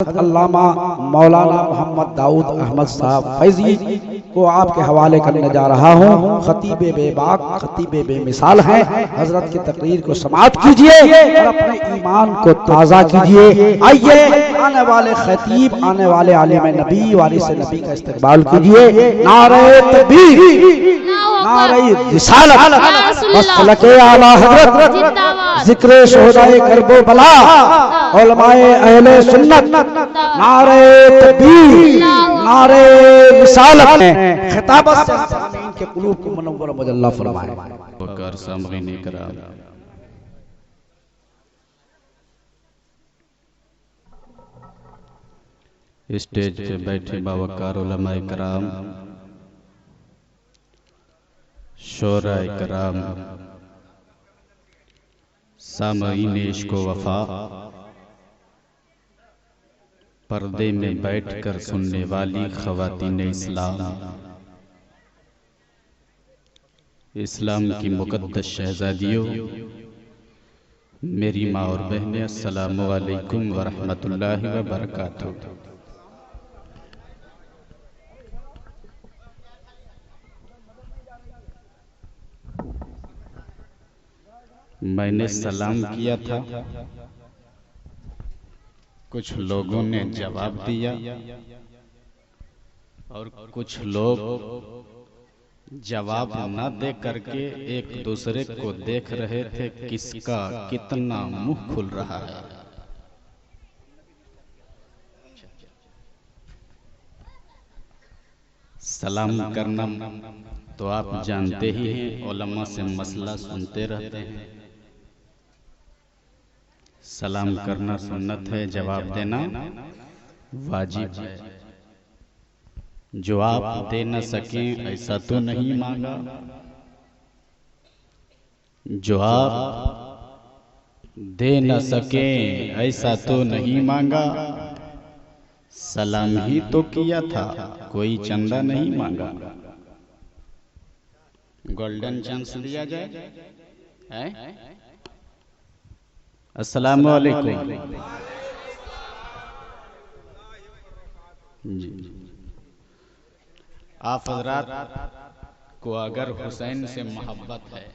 علامہ مولانا محمد داؤد احمد صاحب فیضی کو آپ کے حوالے کرنے جا رہا ہوں۔ خطیب بے باک، خطیب بے مثال ہیں۔ حضرت کی تقریر کو سماعت کیجئے اور اپنے ایمان کو تازہ کیجئے۔ آئیے آنے والے خطیب، آنے والے عالم نبی، وارث نبی کا استقبال کیجئے۔ نعرہ تکبیر، نعرہ رسالت، مسلک اعلی حضرت، ذکر شہداء کرب و بلا، علماء اہل سنت، نعرہ تکبیر، نعرہ رسالت، خطابت سے سامعین کے قلوب کو منور و مجلہ فرمائے۔ وقار سامعین کرام، اسٹیج پہ بیٹھے باوقار علماء کرام، شعراء کرام، سامعین عشق و وفا، پردے میں بیٹھ کر سننے والی خواتین اسلام، اسلام کی مقدس شہزادیوں، میری ماں اور بہنیں، السلام علیکم ورحمۃ اللہ وبرکاتہ۔ میں نے سلام کیا تھا، کچھ لوگوں نے جواب دیا اور کچھ لوگ جواب نہ دے کر کے ایک دوسرے کو دیکھ رہے تھے کس کا کتنا منہ کھل رہا ہے۔ سلام کرنا تو آپ جانتے ہی ہیں، علماء سے مسئلہ سنتے رہتے ہیں۔ سلام کرنا سنت ہے، جواب دینا واجب ہے۔ جو آپ دے نہ سکیں ایسا تو نہیں مانگا، جو آپ دے نہ سکیں ایسا تو نہیں مانگا، سلام ہی تو کیا تھا، کوئی چندہ نہیں مانگا۔ گولڈن چانس لیا جائے۔ السلام علیکم۔ جی، آپ حضرات کو اگر حسین سے محبت ہے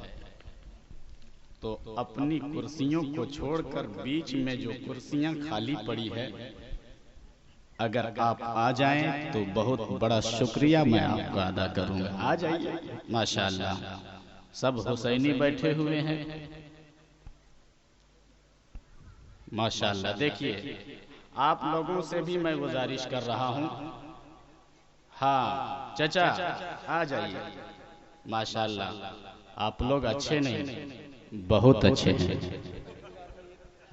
تو اپنی کرسیوں کو چھوڑ کر بیچ میں جو کرسیاں خالی پڑی ہے اگر آپ آ جائیں تو بہت بڑا شکریہ میں آپ کا ادا کروں گا۔ آ جائیے، ماشاءاللہ سب حسینی بیٹھے ہوئے ہیں، ماشاءاللہ۔ دیکھیے، آپ لوگوں سے بھی میں گزارش کر رہا ہوں، ہاں چچا آ جائیے، ماشاءاللہ آپ لوگ اچھے نہیں بہت اچھے ہیں،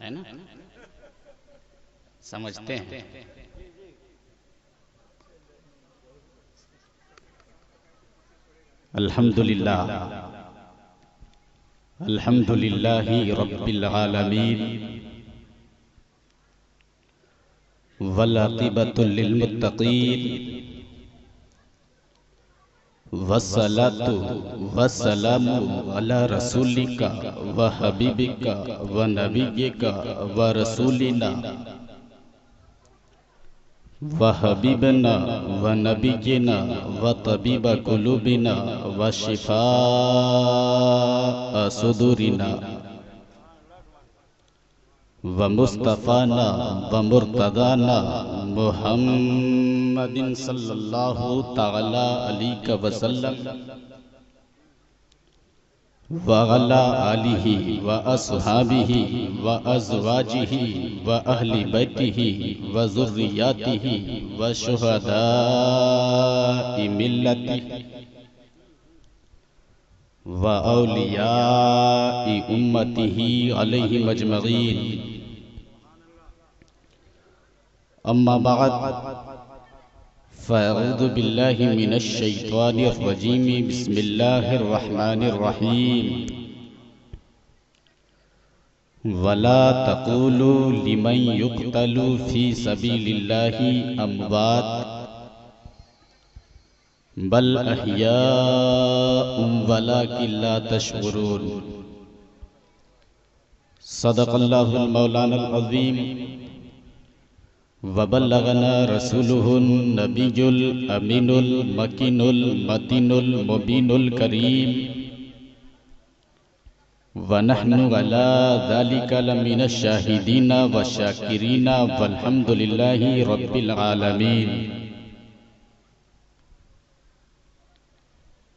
ہے نا؟ سمجھتے ہیں۔ الحمدللہ، الحمدللہ رب العالمین، والعاقبۃ للمتقین، والصلاۃ والسلام علی رسولک وحبیبک ونبیک ورسولنا وحبیبنا ونبینا وطبیب قلوبنا وشفاء صدورنا ومصطفینا ومرتضانا محمد صلی اللہ تعالی علیہ وسلم وعلی آلہ واصحابہ وازواجہ واہل بیتہ وذریاتہ وشہداء ملتہ واولیاء امتہ علیہم اجمعین، اما بعد فاعوذ باللہ من الشیطان الرجیم، بسم اللہ الرحمن الرحیم، ولا تقولوا لمن يقتل في سبيل الله اموات بل احیاء ولکن لا تشعرون۔ صدق اللہ المولانا العظیم وبلغنا رسوله النبي الأمين المكين المتين المبين الكريم ونحن على ذلك لمن الشاهدين والشاكرين والحمد لله رب العالمين۔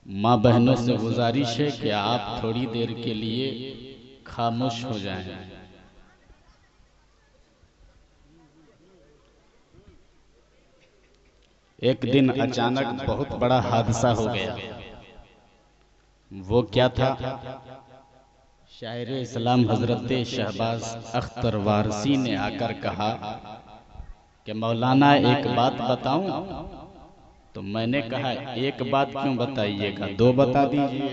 ماں بہنوں سے گزارش ہے کہ آپ تھوڑی دیر کے لیے خاموش ہو جائیں۔ ایک دن اچانک بہت بڑا حادثہ ہو گیا۔ وہ کیا تھا؟ شاعر اسلام حضرت شہباز اختر وارثی نے آ کر کہا کہ مولانا ایک بات بتاؤں؟ تو میں نے کہا ایک بات کیوں بتائیے گا، دو بتا دیجئے۔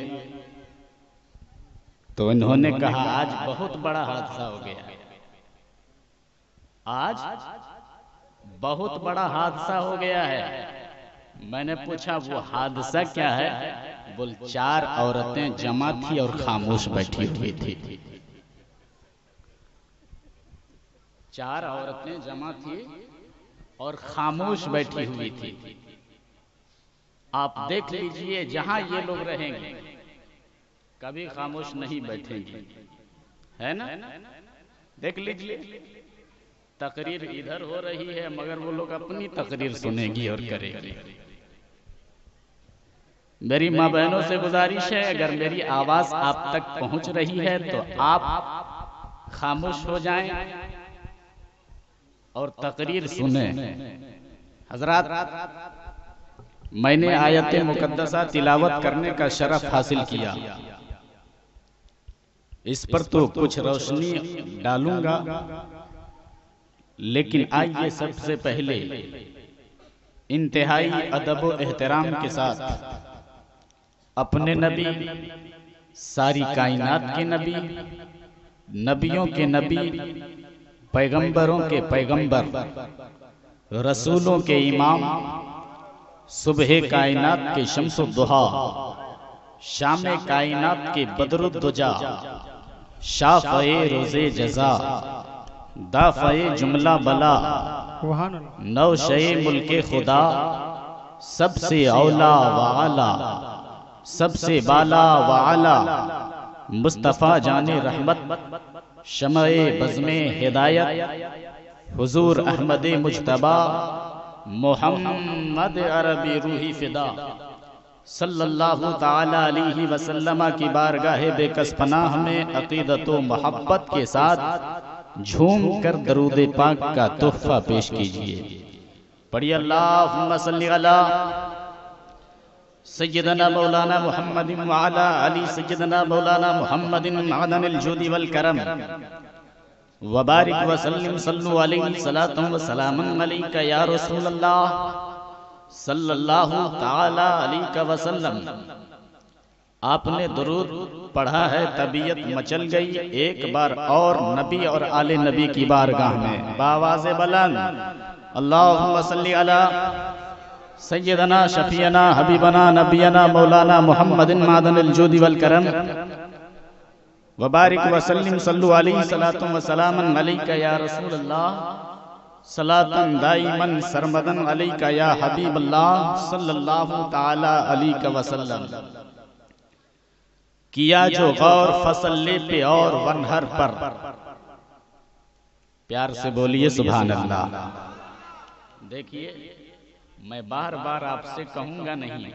تو انہوں نے کہا آج بہت بڑا حادثہ ہو گیا، آج بہت بڑا حادثہ ہو گیا ہے۔ میں نے پوچھا وہ حادثہ کیا ہے؟ بول 4 عورتیں جمع تھی اور خاموش بیٹھی ہوئی تھی۔ 4 عورتیں جمع تھی اور خاموش بیٹھی ہوئی تھی۔ آپ دیکھ لیجئے جہاں یہ لوگ رہیں گے کبھی خاموش نہیں بیٹھیں گے، ہے نا؟ دیکھ لیجئے تقریر ادھر ہو رہی ہے مگر وہ لوگ اپنی تقریر سنے گی اور کرے گی۔ میری ماں بہنوں سے گزارش ہے اگر میری آواز آپ تک پہنچ رہی ہے تو آپ خاموش ہو جائیں اور تقریر سنیں۔ حضرات، میں نے آیت مقدسہ تلاوت کرنے کا شرف حاصل کیا، اس پر تو کچھ روشنی ڈالوں گا، لیکن آئیے سب سے پہلے انتہائی ادب و احترام کے ساتھ اپنے نبی، ساری کائنات کے نبی، نبیوں کے نبی، پیغمبروں کے پیغمبر، رسولوں کے امام، صبح کائنات کے شمس الضحیٰ، شام کائنات کے بدر الدجا، شافع روز جزا، دافع جملہ بلا، نوشے ملک خدا، سب سے اولا وعلا، سب سے بالا وعلا، مصطفیٰ جان رحمت، شمع بزم ہدایت، حضور احمد مجتبی، محمد عربی روحی فدا، صلی اللہ تعالی علیہ وسلم کی بارگاہ بے کس پناہ میں عقیدت و محبت کے ساتھ جھوم کر درود پاک کا تحفہ پیش کیجئے۔ پڑھیے اللہم صلی علی سیدنا مولانا محمد وعلی علی سیدنا مولانا محمد معدن الجود والکرم وبارک وسلم صلو علیہ صلاة و سلام علیک یا رسول اللہ صلی اللہ تعالی علیہ وسلم۔ آپ نے درود پڑھا ہے، طبیعت مچل گئی، ایک بار اور نبی اور آل نبی کی بارگاہ میں بآواز بلند اللہم صلی علی سیدنا شفیعنا حبیبنا نبینا مولانا محمد معدن الجود والکرم وبارک وسلم صلو علیہ صلاة و سلام علیک یا رسول اللہ صلاة دائما سرمدن علیک یا حبیب اللہ صلی اللہ تعالی علیہ وسلم۔ کیا جو غور فصلے پہ اور ونہر پر، پیار سے بولیے سبحان اللہ۔ دیکھیے میں بار بار آپ سے کہوں گا نہیں،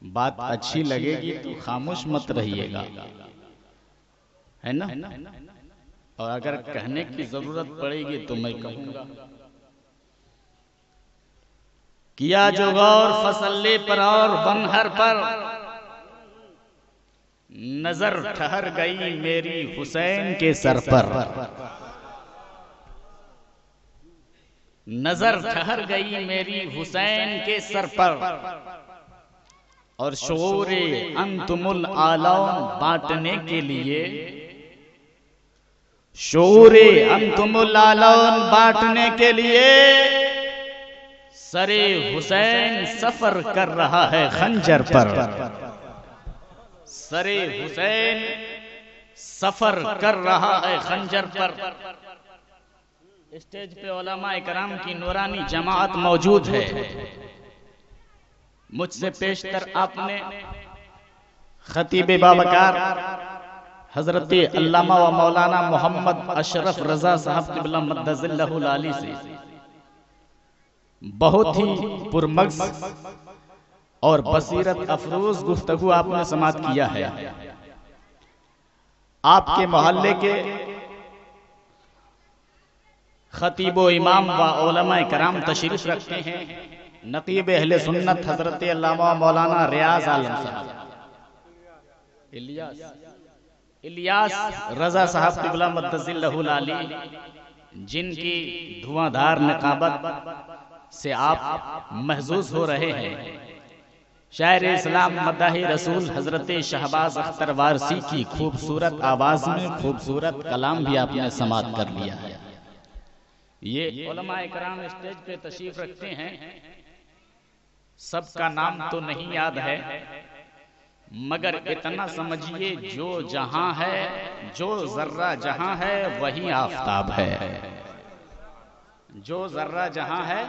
بات اچھی لگے گی تو خاموش مت رہیے گا، ہے نا؟ اور اگر کہنے کی ضرورت پڑے گی تو میں کہوں گا۔ کیا جو غور فصلے پر اور ونہر پر، نظر ٹھہر گئی میری حسین کے سر پر، نظر ٹھہر گئی میری حسین کے سر پر، اور شعور انتم العالون بانٹنے کے لیے، شعور انتم العالون بانٹنے کے لیے سر حسین سفر کر رہا ہے خنجر پر، سر حسین سفر کر رہا ہے خنجر پر۔ اسٹیج پہ علماء کرام کی نورانی جماعت موجود ہے. مجھ سے پیشتر آپ نے خطیب باوقار حضرت علامہ و مولانا محمد اشرف رضا صاحب قبلہ مدظ اللہ العالی سے بہت ہی پرمغز اور بصیرت افروز گفتگو آپ نے سماعت کیا ہے. آپ کے محلے کے خطیب و امام و علماء کرام تشریف رکھتے ہیں. نقیب اہل سنت حضرت علامہ مولانا ریاض عالم صاحب الیاس رضا صاحب قبلہ مدظ اللہ العالی، جن کی دھواں دھار نقابت سے آپ محظوظ ہو رہے ہیں. شاعر اسلام مداح رسول حضرت شہباز اختر وارسی کی خوبصورت آواز میں خوبصورت کلام بھی آپ نے سماعت کر لیا ہے. یہ علماء کرام اسٹیج پہ تشریف رکھتے ہیں. سب کا نام تو نہیں یاد ہے، مگر اتنا سمجھیے جو جہاں ہے، جو ذرہ جہاں ہے وہی آفتاب ہے. جو ذرہ جہاں ہے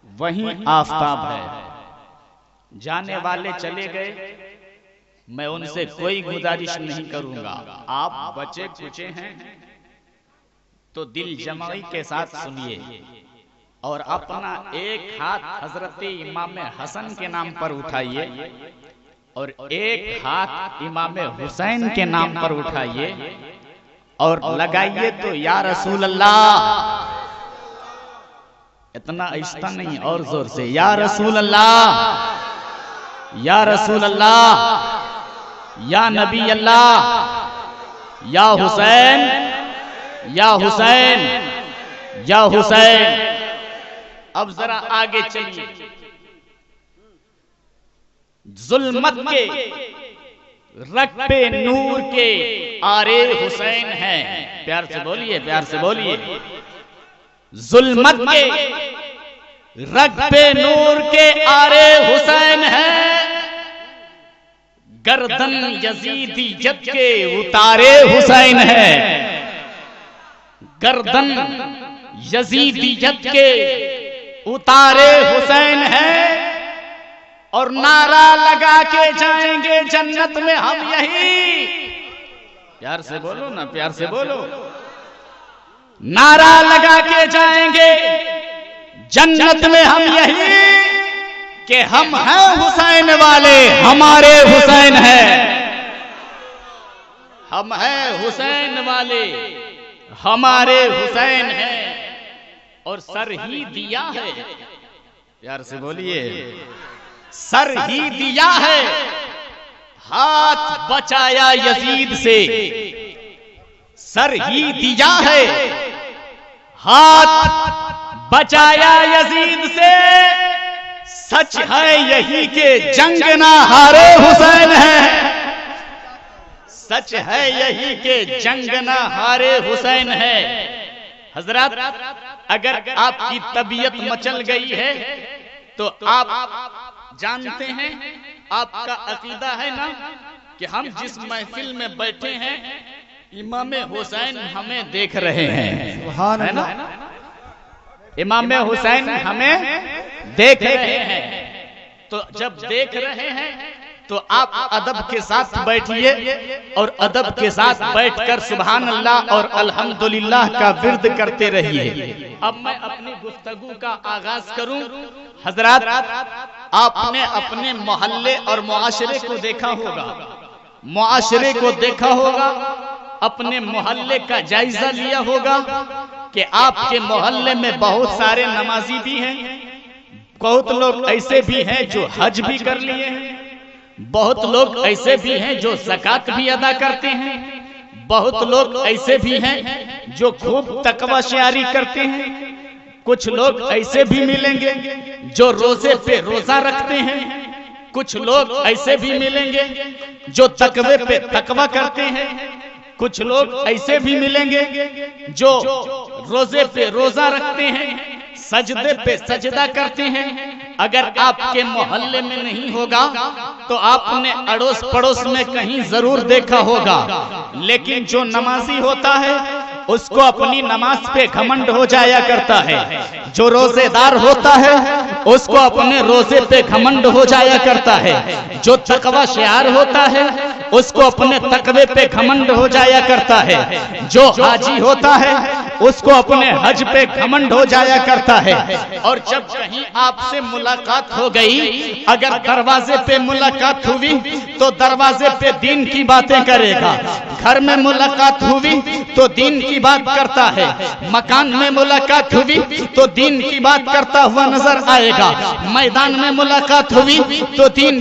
وہی آفتاب ہے. جانے والے چلے گئے، میں ان سے کوئی گزارش نہیں کروں گا. آپ بچے کچے ہیں تو دل جمعی کے ساتھ سنیے اور اپنا ایک ہاتھ حضرت امام حسن کے نام پر اٹھائیے اور ایک ہاتھ امام حسین کے نام پر اٹھائیے اور لگائیے تو یا رسول اللہ. اتنا آہستہ نہیں، اور زور سے یا رسول اللہ، یا رسول اللہ، یا نبی اللہ، یا حسین، یا حسین، یا حسین. اب ذرا آگے چلیے. ظلمت کے رقبے نور کے آرے حسین ہیں. پیار سے بولیے، پیار سے بولیے. ظلمت کے رقبے نور کے آرے حسین ہیں، گردن یزیدی جد کے اتارے حسین ہیں. گردن یزیدی جد کے اتارے حسین ہیں اور نعرہ لگا کے جائیں گے جنت میں ہم یہی. پیار سے بولو نا، پیار سے بولو. نعرہ لگا کے جائیں گے جنت میں ہم یہی کہ ہم ہیں حسین والے، ہمارے حسین ہیں. ہم ہیں حسین والے، ہمارے حسین ہیں. اور سر ہی دیا ہے، پیار سے بولیے، سر ہی دیا ہے، ہاتھ بچایا یزید سے. سر ہی دیا ہے، ہاتھ بچایا یزید سے. سچ ہے یہی کہ جنگ نہ ہارے حسین ہے. سچ ہے یہی کہ جنگ نہ ہارے حسین ہے. حضرات، اگر آپ کی طبیعت مچل گئی ہے تو آپ جانتے ہیں، آپ کا عقیدہ ہے نا کہ ہم جس محفل میں بیٹھے ہیں امام حسین ہمیں دیکھ رہے ہیں. سبحان اللہ. امام حسین ہمیں دیکھ رہے ہیں. تو جب دیکھ رہے ہیں تو آپ ادب کے ساتھ بیٹھیے اور ادب کے ساتھ بیٹھ کر سبحان اللہ اور الحمدللہ کا ورد کرتے رہیے. اب میں اپنی گفتگو کا آغاز کروں. حضرات، آپ نے اپنے محلے اور معاشرے کو دیکھا ہوگا، معاشرے کو دیکھا ہوگا، اپنے محلے کا جائزہ لیا ہوگا کہ آپ کے محلے میں بہت سارے نمازی بھی ہیں، بہت لوگ ایسے بھی ہیں جو حج بھی کر لیے ہیں، بہت لوگ ایسے بھی ہیں جو زکوٰۃ بھی ادا کرتے ہیں، بہت لوگ ایسے بھی ہیں جو خوب تقوی شعاری کرتے ہیں. کچھ لوگ ایسے بھی ملیں گے جو روزے پہ روزہ رکھتے ہیں. کچھ لوگ ایسے بھی ملیں گے جو تقوی پہ تقوی کرتے ہیں. کچھ لوگ ایسے بھی ملیں گے جو روزے پہ روزہ رکھتے ہیں، سجدے پہ سجدہ کرتے ہیں. اگر آپ کے محلے میں نہیں ہوگا تو آپ نے اڑوس پڑوس میں کہیں ضرور دیکھا ہوگا. لیکن جو نمازی ہوتا ہے اس کو اپنی نماز پہ گھمنڈ ہو جایا کرتا ہے. جو روزے دار ہوتا ہے اس کو اپنے روزے پہ گھمنڈ ہو جایا کرتا ہے. جو تقوی شعار ہوتا ہے اس کو اپنے تقوی پہ گھمنڈ ہو جایا کرتا ہے. جو حاجی ہوتا ہے اس کو اپنے حج پہ گھمنڈ ہو جایا کرتا ہے. اور جب کہیں آپ سے ملاقات ہو گئی، اگر دروازے پہ ملاقات ہوئی تو دروازے پہ دین کی باتیں کرے گا. گھر میں ملاقات ہوئی تو دین کی بات کرتا ہے. مکان میں ملاقات ہوئی تو دین کی بات کرتا ہوا نظر آئے گا. میدان میں ملاقات ہوئی تو دین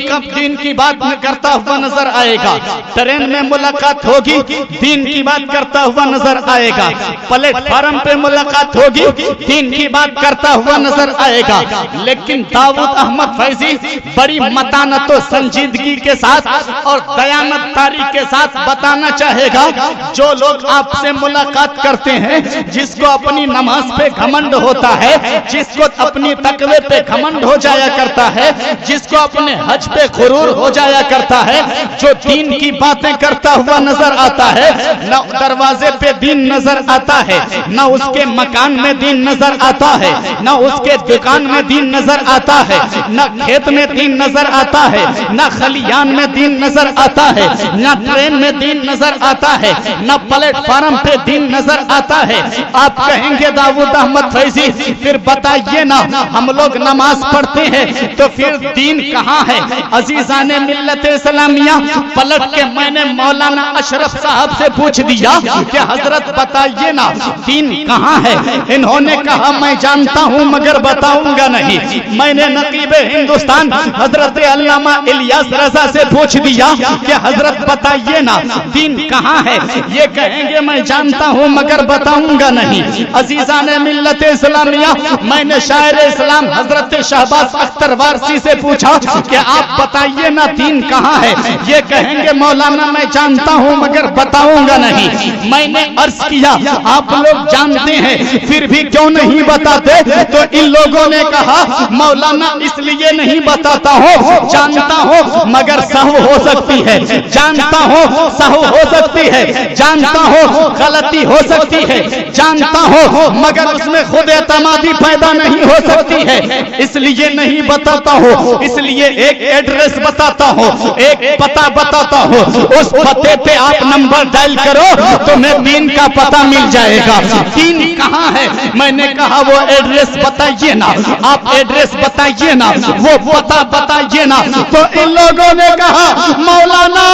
کی بات کرتا ہوا نظر آئے گا. ٹرین میں ملاقات ہوگی دین کی بات کرتا ہوا نظر آئے گا. پلیٹ فارم پہ ملاقات ہوگی دین کی بات کرتا ہوا نظر آئے گا. لیکن داؤد احمد فیضی بڑی متانت و سنجیدگی کے ساتھ اور دیانتداری کے ساتھ بتانا چاہے گا، جو لوگ آپ سے ملاقات کرتے ہیں، جس کو اپنی نماز پہ گھمنڈ ہوتا ہے، جس کو اپنی تقوی پہ گھمنڈ ہو جایا کرتا ہے، جس کو اپنے حج پہ غرور ہو جایا کرتا ہے، جو دین کی باتیں کرتا ہوا نظر آتا ہے، نہ دروازے پہ دین نظر آتا ہے، نہ اس کے مکان میں دین نظر آتا ہے، نہ اس کے دکان میں دین نظر آتا ہے، نہ کھیت میں دین نظر آتا ہے، نہ خلیان میں دین نظر آتا ہے، نہ ٹرین میں دین نظر آتا ہے، نہ پلیٹ فارم پہ دین نظر آتا ہے. آپ کہیں گے داؤد احمد فیضی پھر بتائیے نا، ہم لوگ نماز پڑھتے ہیں تو پھر دین کہاں ہے؟ عزیزان ملت اسلامیہ، پلٹ کے میں نے مولانا اشرف صاحب سے پوچھ دیا کہ حضرت بتائیے نا دین کہاں ہے؟ انہوں نے کہا میں جانتا ہوں مگر بتاؤں گا نہیں. میں نے نقیب ہندوستان حضرت علامہ الیاس رضا سے پوچھ دیا کہ حضرت بتائیے نا دین کہاں ہے؟ یہ کہیں گے میں جانتا ہوں مگر بتاؤں گا نہیں. عزیزان ملت اسلامیہ، میں نے شاعر اسلام حضرت شہباز اختر وارسی سے پوچھا کہ آپ بتائیے نا دین کہاں ہے؟ یہ کہیں گے مولانا میں جانتا ہوں مگر بتاؤں گا نہیں. میں نے عرض کیا آپ لوگ جانتے ہیں پھر بھی کیوں نہیں بتاتے؟ تو ان لوگوں نے کہا مولانا اس لیے نہیں بتاتا ہوں، جانتا ہوں مگر سہو ہو سکتی ہے، جانتا ہوں سہو ہو سکتی ہے، جانتا ہوں غلطی ہو سکتی ہے، جانتا ہوں مگر اس میں خود اعتمادی پیدا نہیں ہو سکتی ہے، اس لیے نہیں بتاتا ہوں. اس لیے ایک ایڈریس بتاتا ہوں، ایک پتہ بتاتا ہوں، اس پتے پہ آپ نمبر ڈائل کرو تمہیں دین کا پتہ مل جائے گا. دین کہاں ہے؟ میں نے کہا وہ ایڈریس بتائیے نا، آپ ایڈریس بتائیے نا، وہ پتہ بتائیے نا. تو ان لوگوں نے کہا مولانا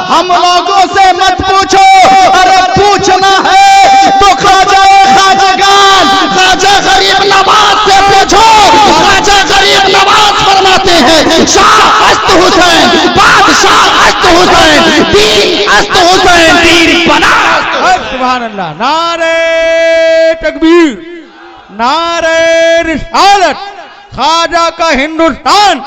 ہم لوگوں سے مت پوچھو، ارے پوچھنا ہے تو خواجہ خواجگان خواجہ غریب نواز سے پوچھو. خواجہ غریب نواز فرماتے ہیں شاہ است حسین، بادشاہ است حسین، دین است حسین، دین بنا. سبحان اللہ. نعرہ تکبیر، نعرہ رسالت، خواجہ کا ہندوستان.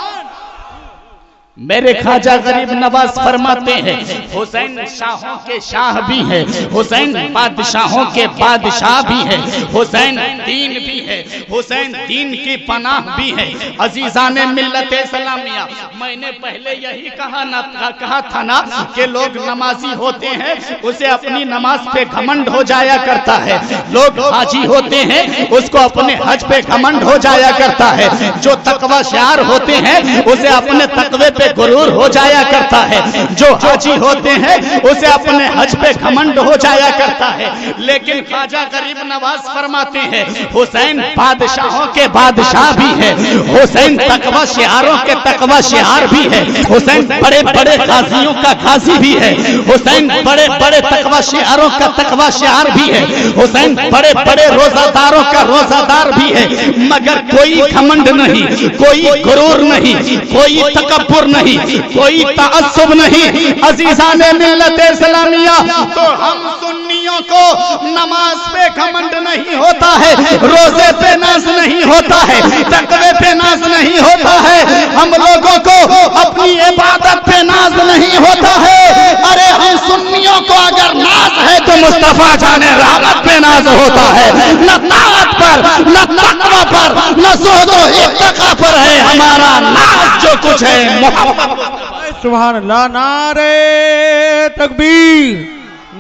میرے خواجہ غریب نواز فرماتے ہیں حسین شاہوں کے شاہ بھی ہے، حسین بادشاہوں کے بادشاہ بھی ہے، حسین دین بھی ہے، حسین دین کی پناہ بھی ہے. عزیزان ملت اسلامیہ، میں نے پہلے یہی کہا تھا نا کہ لوگ نمازی ہوتے ہیں اسے اپنی نماز پہ گھمنڈ ہو جایا کرتا ہے. لوگ حاجی ہوتے ہیں اس کو اپنے حج پہ گھمنڈ ہو جایا کرتا ہے. جو تقوی شعار ہوتے ہیں اسے اپنے تقوی پہ غرور ہو جایا کرتا ہے. جو حاجی ہوتے ہیں اسے اپنے حج پہ گھمنڈ ہو جایا کرتا ہے. لیکن خواجہ غریب نواز فرماتے ہیں حسین بادشاہوں کے بادشاہ بھی ہے، حسین تقوی شعاروں کے تقوی شعار بھی ہے، حسین بڑے بڑے غازیوں کا غازی بھی ہے، حسین بڑے بڑے تقوی شعاروں کا تقوی شعار بھی ہے، حسین بڑے بڑے روزہ داروں کا روزہ دار بھی ہے. مگر کوئی گھمنڈ نہیں، کوئی غرور نہیں، کوئی تکبر نہیں، کوئی تعصب نہیں. عزیزان ملت اسلامیہ، تو ہم سنیوں کو نماز پہ گھمنڈ نہیں ہوتا ہے، روزے پہ ناز نہیں ہوتا ہے، تقوی پہ ناز نہیں ہوتا ہے، ہم لوگوں کو اپنی عبادت پہ ناز نہیں ہوتا ہے. ارے ہم سنیوں کو اگر ناز ہے تو مصطفیٰ جان رحمت پہ ناز ہوتا ہے، نہ طاعت پر، نہ تقوی پر، نہ زہد و اتقا پر ہے ہمارا ناز. جو کچھ ہے محبت. سبحان اللہ. نعرہ تکبیر،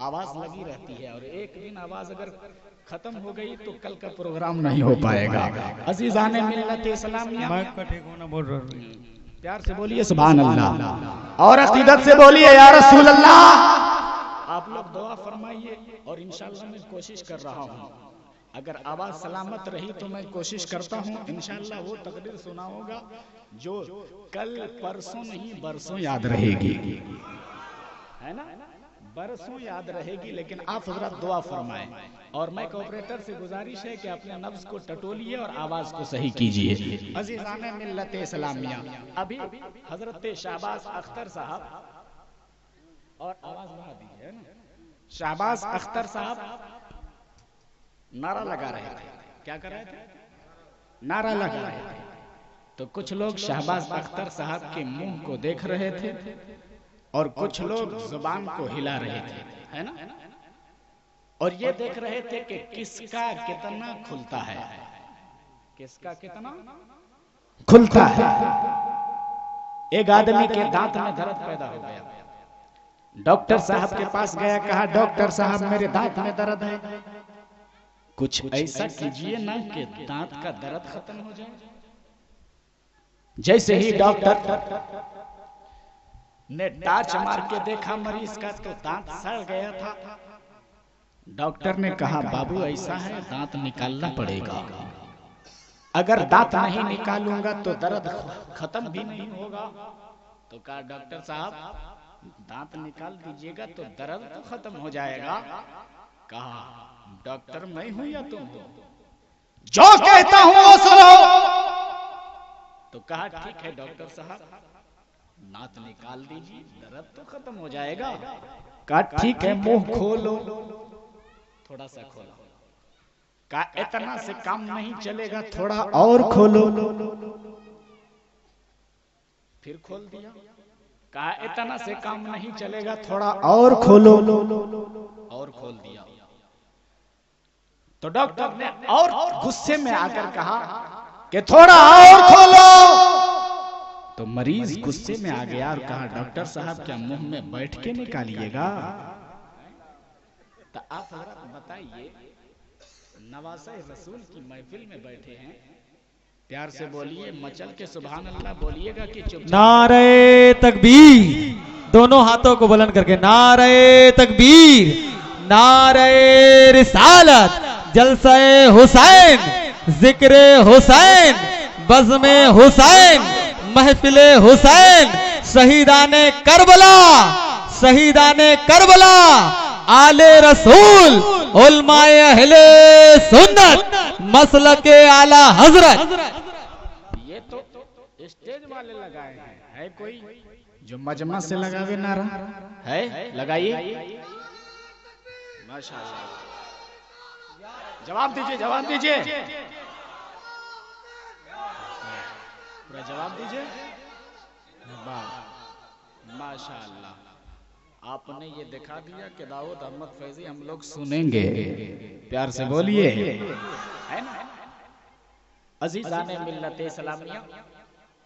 آواز لگی رہتی ہے، اور ایک دن آواز اگر ختم ہو گئی تو کل کا پروگرام نہیں ہو پائے گا۔ عزیزان ملت اسلامیہ، مائک کا ٹھیک ہونا بہت ضروری ہے۔ پیار سے بولیے سبحان اللہ، اور عقیدت سے بولیے یا رسول اللہ۔ آپ لوگ دعا فرمائیے، اور انشاءاللہ میں کوشش کر رہا ہوں، اگر آواز سلامت رہی تو میں کوشش کرتا ہوں انشاءاللہ وہ تقریر سنا ہوگا جو کل پرسوں نہیں برسوں یاد رہے گی، ہے نا، برسوں یاد رہے گی۔ لیکن آپ حضرات دعا فرمائیں، اور میں آپریٹر سے گزارش ہے کہ اپنے نفس کو ٹٹولیے اور آواز کو صحیح کیجئے۔ عزیزان ملت اسلامیہ، ابھی حضرت شہباز اختر صاحب، اور آواز بڑھا دیجئے نا، شہباز اختر صاحب نعرہ لگا رہے تھے۔ کیا کر رہے تھے؟ نعرہ لگا رہے تھے۔ تو کچھ لوگ شہباز اختر صاحب کے منہ کو دیکھ رہے تھے، اور کچھ لوگ زبان کو ہلا رہے تھے، ہے نا، اور یہ دیکھ رہے تھے کہ کس کا کتنا کھلتا ہے، کس کا کتنا کھلتا ہے۔ ایک آدمی کے دانت میں درد پیدا ہو گیا، ڈاکٹر صاحب کے پاس گیا، کہا ڈاکٹر صاحب میرے دانت میں درد ہے، کچھ ایسا کیجئے نا کہ دانت کا درد ختم ہو جائے۔ جیسے ہی ڈاکٹر نے ٹارچ مار کے دیکھا مریض کا تو دانت سڑ گیا تھا۔ ڈاکٹر نے کہا بابو ایسا ہے دانت نکالنا پڑے گا، اگر دانت نہیں نکالوں گا تو درد ختم بھی نہیں ہوگا۔ تو کہا ڈاکٹر صاحب دانت نکال دیجئے گا تو درد تو ختم ہو جائے گا۔ کہا ڈاکٹر میں ہوں یا تم ہو، جو کہتا ہوں وہ سنو۔ تو کہا ٹھیک ہے ڈاکٹر صاحب دانت نکال دیجئے، درد تو ختم ہو جائے گا۔ کہا ٹھیک ہے منہ کھولو، تھوڑا سا کھولا۔ کہا اتنا سے کام نہیں چلے گا، تھوڑا اور کھولو، پھر کھول دیا۔ کہا اتنا سے کام نہیں چلے گا، تھوڑا اور کھولو، اور کھول دیا۔ تو ڈاکٹر نے اور غصے میں آ کر کہا کہ تھوڑا اور کھولو۔ تو مریض غصے میں آ گیا اور کہا ڈاکٹر صاحب کیا منہ میں بیٹھ کے نکالیے گا؟ تو آپ حضرات بتائیے، نواسہ رسول کی محفل میں بیٹھے ہیں، پیار سے بولیے، مچل کے سبحان اللہ بولیے گا کہ چپ؟ نعرہ تکبیر، دونوں ہاتھوں کو بلند کر کے نعرہ تکبیر، نعرہ رسالت، جلسہ حسین، ذکر حسین، بزم حسین، محفل حسین، شہیدان کربلا، شہیدان کربلا، آل رسول، علماء اہل سنت، مسلک اعلی حضرت۔ یہ تو اسٹیج والے لگائے ہیں، ہے کوئی جو مجمع سے لگاوے نعرہ؟ ہے لگائیے، ماشاءاللہ، جواب دیجئے، جواب دیجئے، پورا جواب دیجئے۔ ماشاءاللہ، آپ نے یہ دکھا دیا کہ داؤد احمد فیضی ہم لوگ سنیں گے، پیار سے بولیے، ہے نا۔ عزیزان ملت اسلامیہ،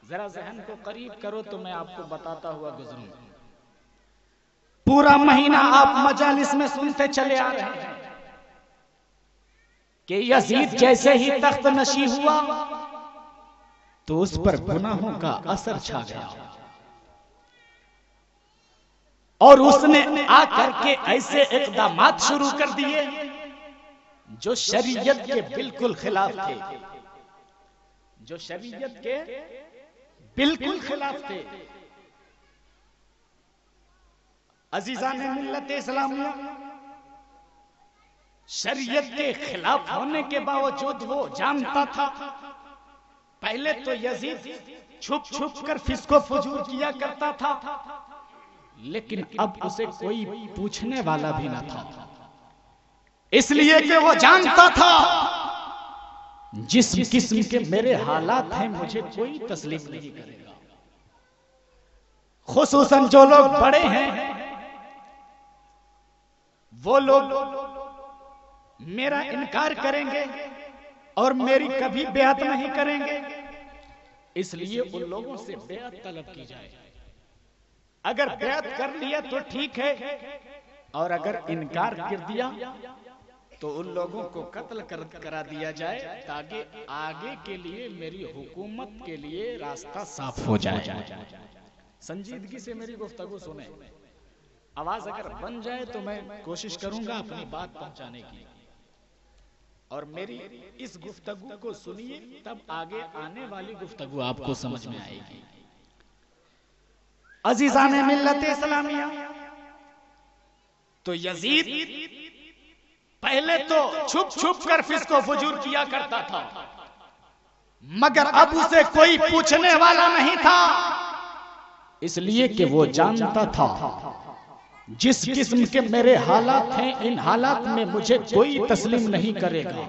ذرا ذہن کو قریب کرو تو میں آپ کو بتاتا ہوا گزروں۔ پورا مہینہ آپ مجالس میں سنتے چلے آ رہے ہیں کہ یزید جیسے ہی تخت نشی ہوا تو اس پر گناہوں کا اثر چھا گیا، اور اس نے آ کر کے ایسے اقدامات شروع کر دیے جو شریعت کے بالکل خلاف تھے، جو شریعت کے بالکل خلاف تھے۔ عزیزان ملت اسلامیہ، شریعت کے خلاف ہونے کے باوجود وہ جانتا تھا، پہلے تو یزید چھپ چھپ کر فسق و فجور کیا کرتا تھا، لیکن اب اسے کوئی پوچھنے والا بھی نہ تھا، اس لیے کہ وہ جانتا تھا جس قسم کے میرے حالات ہیں مجھے کوئی تسلیم نہیں کرے گا، خصوصاً جو لوگ بڑے ہیں وہ لوگ میرا انکار کریں گے اور میری کبھی بیعت نہیں کریں گے، اس لیے ان لوگوں سے بیعت طلب کی جائے، اگر بیعت کر لیا تو ٹھیک ہے، اور اگر انکار کر دیا تو ان لوگوں کو قتل کرا دیا جائے تاکہ آگے کے لیے میری حکومت کے لیے راستہ صاف ہو جائے۔ سنجیدگی سے میری گفتگو سنیں، آواز اگر بن جائے تو میں کوشش کروں گا اپنی بات پہنچانے کی، اور میری اس گفتگو کو سنیے تب آگے آنے والی گفتگو آپ کو سمجھ میں آئے گی۔ عزیزان ملت اسلامیہ، تو یزید پہلے تو چھپ چھپ کر فسق و فجور کیا کرتا تھا، مگر اب اسے کوئی پوچھنے والا نہیں تھا، اس لیے کہ وہ جانتا تھا جس قسم کے میرے حالات ہیں ان حالات میں مجھے کوئی تسلیم نہیں کرے گا۔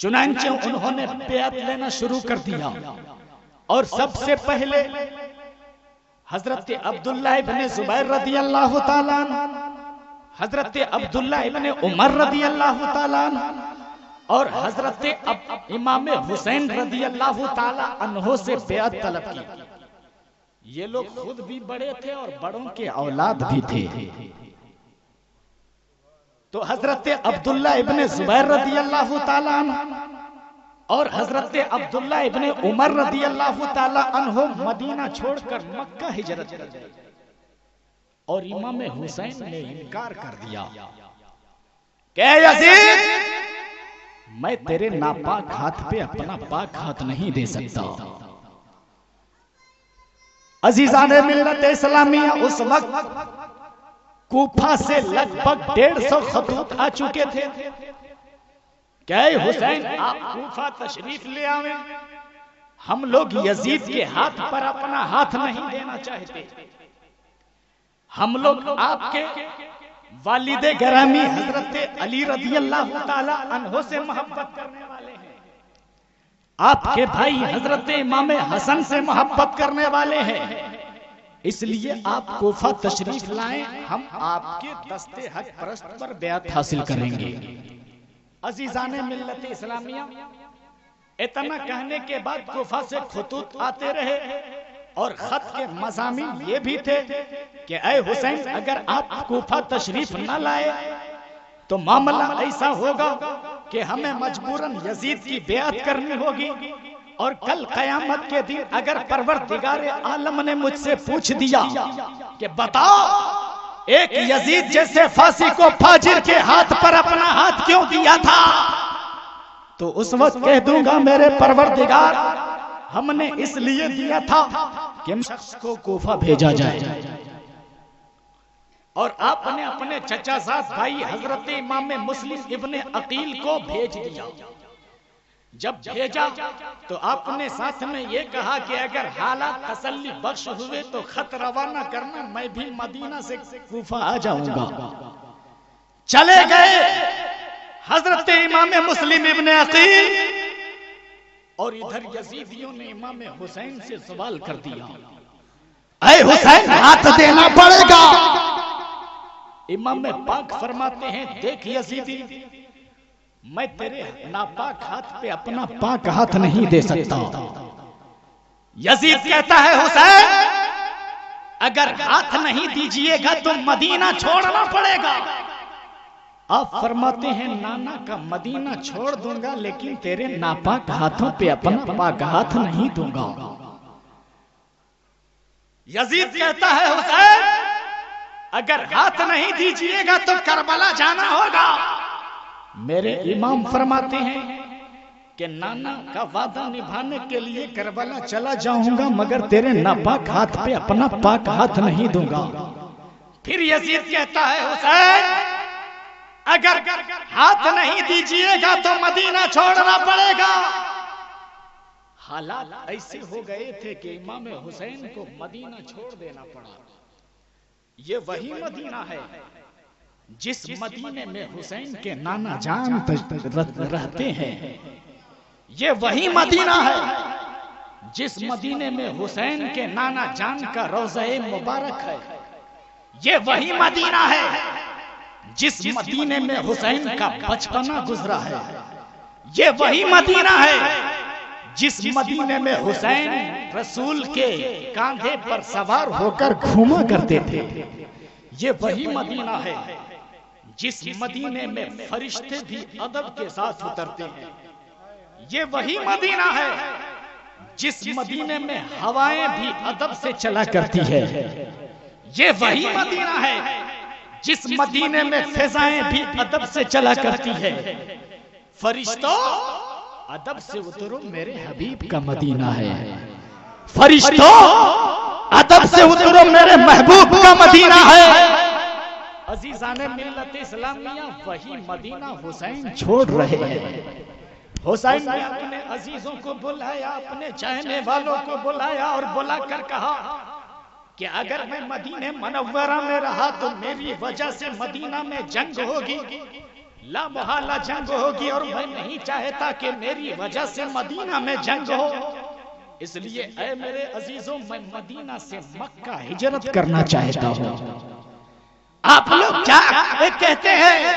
چنانچہ انہوں نے بیعت لینا شروع کر دیا، اور سب سے پہلے حضرت عبداللہ ابن زبیر رضی اللہ تعالیٰ عنہ، حضرت عبداللہ ابن عمر رضی اللہ تعالیٰ عنہ، اور حضرت امام حسین رضی اللہ تعالیٰ عنہ سے بیعت طلب کی۔ یہ لوگ خود بھی بڑے تھے اور بڑوں کے اولاد بھی تھے، تو حضرت عبداللہ ابن زبیر رضی اللہ تعالیٰ عنہ اور حضرت عبداللہ ابن عمر رضی اللہ تعالیٰ عنہ مدینہ چھوڑ کر مکہ ہجرت کر گئے، اور امام حسین نے انکار کر دیا کہ یزید میں تیرے ناپاک ہاتھ پہ اپنا پاک ہاتھ نہیں دے سکتا۔ عزیزان ملت اسلامیہ، اس وقت کوفہ سے لگ بھگ 150 خطوط آ چکے تھے کہ اے حسین آپ کوفہ تشریف لے آویں، ہم لوگ یزید کے ہاتھ پر اپنا ہاتھ نہیں دینا چاہتے، ہم لوگ آپ کے والد گرامی حضرت علی رضی اللہ تعالی عنہ سے محبت کرنے والے ہیں، آپ کے بھائی حضرت امام حسن سے محبت کرنے والے ہیں، اس لیے آپ کوفہ تشریف لائیں، ہم آپ کے دست حق پرست پر بیعت حاصل کریں گے۔ عزیزان ملت اسلامیہ، اتنا کہنے کے بعد کوفہ سے خطوط آتے رہے، اور خط کے مضامین یہ بھی تھے کہ اے حسین اگر آپ کوفہ تشریف نہ لائے تو معاملہ ایسا ہوگا کہ ہمیں مجبوراً یزید کی بیعت کرنی ہوگی، اور کل قیامت کے دن اگر پروردگار عالم نے مجھ سے پوچھ دیا کہ بتاؤ ایک یزید جیسے فاسق کو فاجر کے ہاتھ پر اپنا ہاتھ کیوں دیا تھا، تو اس وقت کہہ دوں گا میرے پروردگار ہم نے اس لیے دیا تھا کہ شخص کو کوفہ بھیجا جائے، اور آپ نے اپنے چچا زاد بھائی حضرت امام مسلم ابن عقیل کو بھیج دیا۔ جب بھیجا تو آپ نے ساتھ میں یہ کہا کہ اگر حالات تسلی بخش ہوئے تو خط روانہ کرنا، میں بھی مدینہ سے کوفہ آ جاؤں گا۔ چلے گئے حضرت امام مسلم ابن عقیل، اور ادھر یزیدیوں نے امام حسین سے سوال کر دیا اے حسین ہاتھ دینا پڑے گا۔ امام پاک فرماتے ہیں دیکھ یزیدی، میں تیرے ناپاک ہاتھ پہ اپنا پاک ہاتھ نہیں دے سکتا۔ یزید کہتا ہے حسین اگر ہاتھ نہیں دیجئے گا تو مدینہ چھوڑنا پڑے گا۔ آپ فرماتے ہیں نانا کا مدینہ چھوڑ دوں گا لیکن تیرے ناپاک ہاتھوں پہ اپنا پاک ہاتھ نہیں دوں گا۔ یزید کہتا ہے حسین اگر ہاتھ نہیں دیجئے گا تو کربلا جانا ہوگا۔ میرے امام فرماتے ہیں کہ نانا کا وعدہ نبھانے کے لیے کربلا چلا جاؤں گا مگر تیرے ناپاک ہاتھ پہ اپنا پاک ہاتھ نہیں دوں گا۔ پھر یزید کہتا ہے حسین اگر ہاتھ نہیں دیجئے گا تو مدینہ چھوڑنا پڑے گا۔ حالات ایسے ہو گئے تھے کہ امام حسین کو مدینہ چھوڑ دینا پڑا۔ یہ وہی مدینہ ہے جس مدینے میں حسین کے نانا جان رہتے ہیں، یہ وہی مدینہ ہے جس مدینے میں حسین کے نانا جان کا روضہ مبارک ہے، یہ وہی مدینہ ہے جس مدینے میں حسین کا بچپنا گزرا ہے، یہ وہی مدینہ ہے جس مدینے میں حسین رسول کے کاندھے پر سوار ہو کر گھوما کرتے تھے، یہ وہی مدینہ ہے جس مدینے میں فرشتے بھی ادب کے ساتھ اترتے ہیں. یہ وہی مدینہ ہے جس مدینے میں ہوائیں بھی ادب سے چلا کرتی ہے. یہ وہی مدینہ ہے جس مدینے میں فضائیں بھی ادب سے چلا کرتی ہے. فرشتوں ادب سے اترو میرے حبیب کا مدینہ ہے. فرشتوں ادب سے اترو میرے محبوب کا مدینہ ہے. عزیزان ملت اسلامیہ وہی مدینہ حسین چھوڑ رہے ہیں. حسین نے اپنے عزیزوں کو بلایا, اپنے چاہنے والوں کو بلایا اور بلا کر کہا کہ اگر میں مدینہ منورہ میں رہا تو میری وجہ سے مدینہ میں جنگ ہوگی, لا محالہ جنگ ہوگی, اور میں نہیں چاہتا کہ میری وجہ سے مدینہ میں جنگ ہو. اس لیے اے میرے عزیزوں میں مدینہ سے مکہ ہجرت کرنا چاہتا ہوں. آپ لوگ کیا کہتے ہیں؟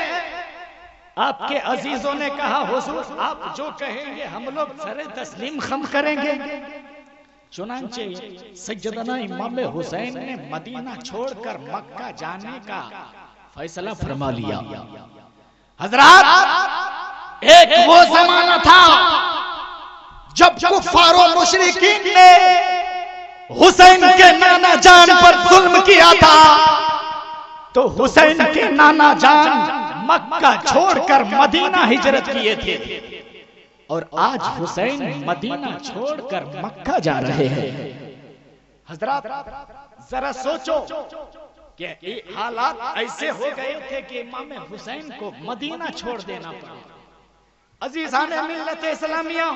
آپ کے عزیزوں نے کہا حضور آپ جو کہیں گے ہم لوگ سر تسلیم خم کریں گے. چنانچہ سیدنا امام حسین نے مدینہ چھوڑ کر مکہ جانے کا فیصلہ فرما لیا. حضرات ایک وہ زمانہ تھا جب کفار و مشرکین نے حسین کے نانا جان پر ظلم کیا تھا, تو حسین کے نانا جان مکہ چھوڑ کر مدینہ ہجرت کیے تھے, اور آج حسین مدینہ چھوڑ کر مکہ جا رہے ہیں. حضرات ذرا سوچو کہ حالات ایسے ہو گئے تھے کہ امام حسین کو مدینہ چھوڑ دینا پڑا. عزیزان ملت اسلامیہ,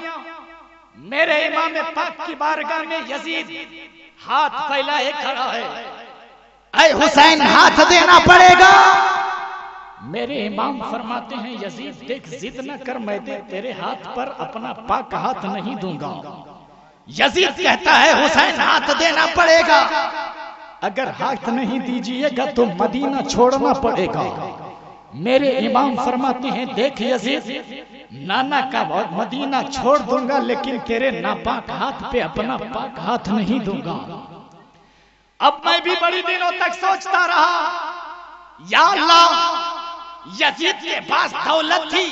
میرے امام پاک کی بارگاہ میں یزید ہاتھ پھیلائے کھڑا ہے, اے حسین ہاتھ دینا پڑے گا. میرے امام فرماتے ہیں یزید دیکھ ضد نہ کر, میں تیرے ہاتھ پر اپنا پاک ہاتھ نہیں دوں گا. یزید کہتا ہے حسین ہاتھ دینا پڑے گا, اگر ہاتھ نہیں دیجئے گا تو مدینہ چھوڑنا پڑے گا. میرے امام فرماتے ہیں دیکھ یزید نانا کا مدینہ چھوڑ دوں گا لیکن تیرے ناپاک ہاتھ پہ اپنا پاک ہاتھ نہیں دوں گا. اب میں بھی بڑی دنوں تک سوچتا رہا, یا اللہ یزید کے پاس دولت تھی,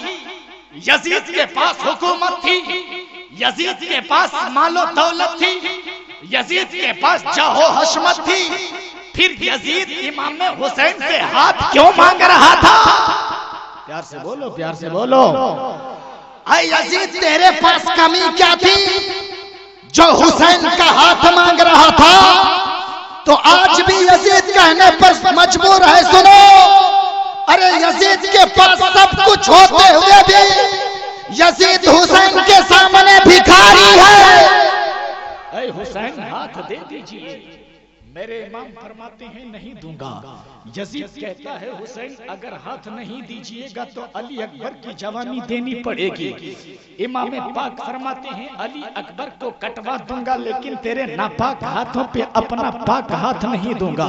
یزید کے پاس حکومت تھی, یزید کے پاس مال و دولت تھی, یزید کے پاس جاہ و حشمت تھی, پھر یزید امام حسین سے ہاتھ کیوں مانگ رہا تھا؟ پیار سے بولو, پیار سے بولو. اے یزید تیرے پاس کمی کیا تھی جو حسین کا ہاتھ مانگ رہا تھا؟ تو آج بھی یزید کہنے پر مجبور ہے. سنو, ارے یزید کے پاس سب کچھ ہوتے ہوئے بھی یزید حسین کے سامنے بھکاری ہے. اے حسین ہاتھ دے دیجئے. میرے امام فرماتے ہیں نہیں دوں گا. یزید کہتا ہے حسین اگر ہاتھ نہیں دیجئے گا تو علی اکبر کی جوانی دینی پڑے گی. امام پاک فرماتے ہیں علی اکبر کو کٹوا دوں گا لیکن تیرے ناپاک ہاتھوں پہ اپنا پاک ہاتھ نہیں دوں گا.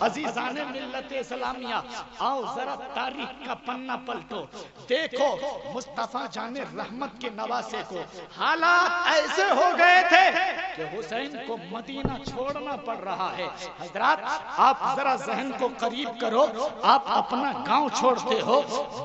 عزیزان ملت اسلامیہ, آؤ ذرا تاریخ کا پنہ پلٹو, دیکھو مصطفیٰ جان رحمت کے نواسے کو حالات ایسے ہو گئے تھے کہ حسین کو مدینہ چھوڑنا پڑ رہا ہے. حضرات آپ ذرا ذہن کو قریب کرو, آپ اپنا گاؤں چھوڑتے ہو,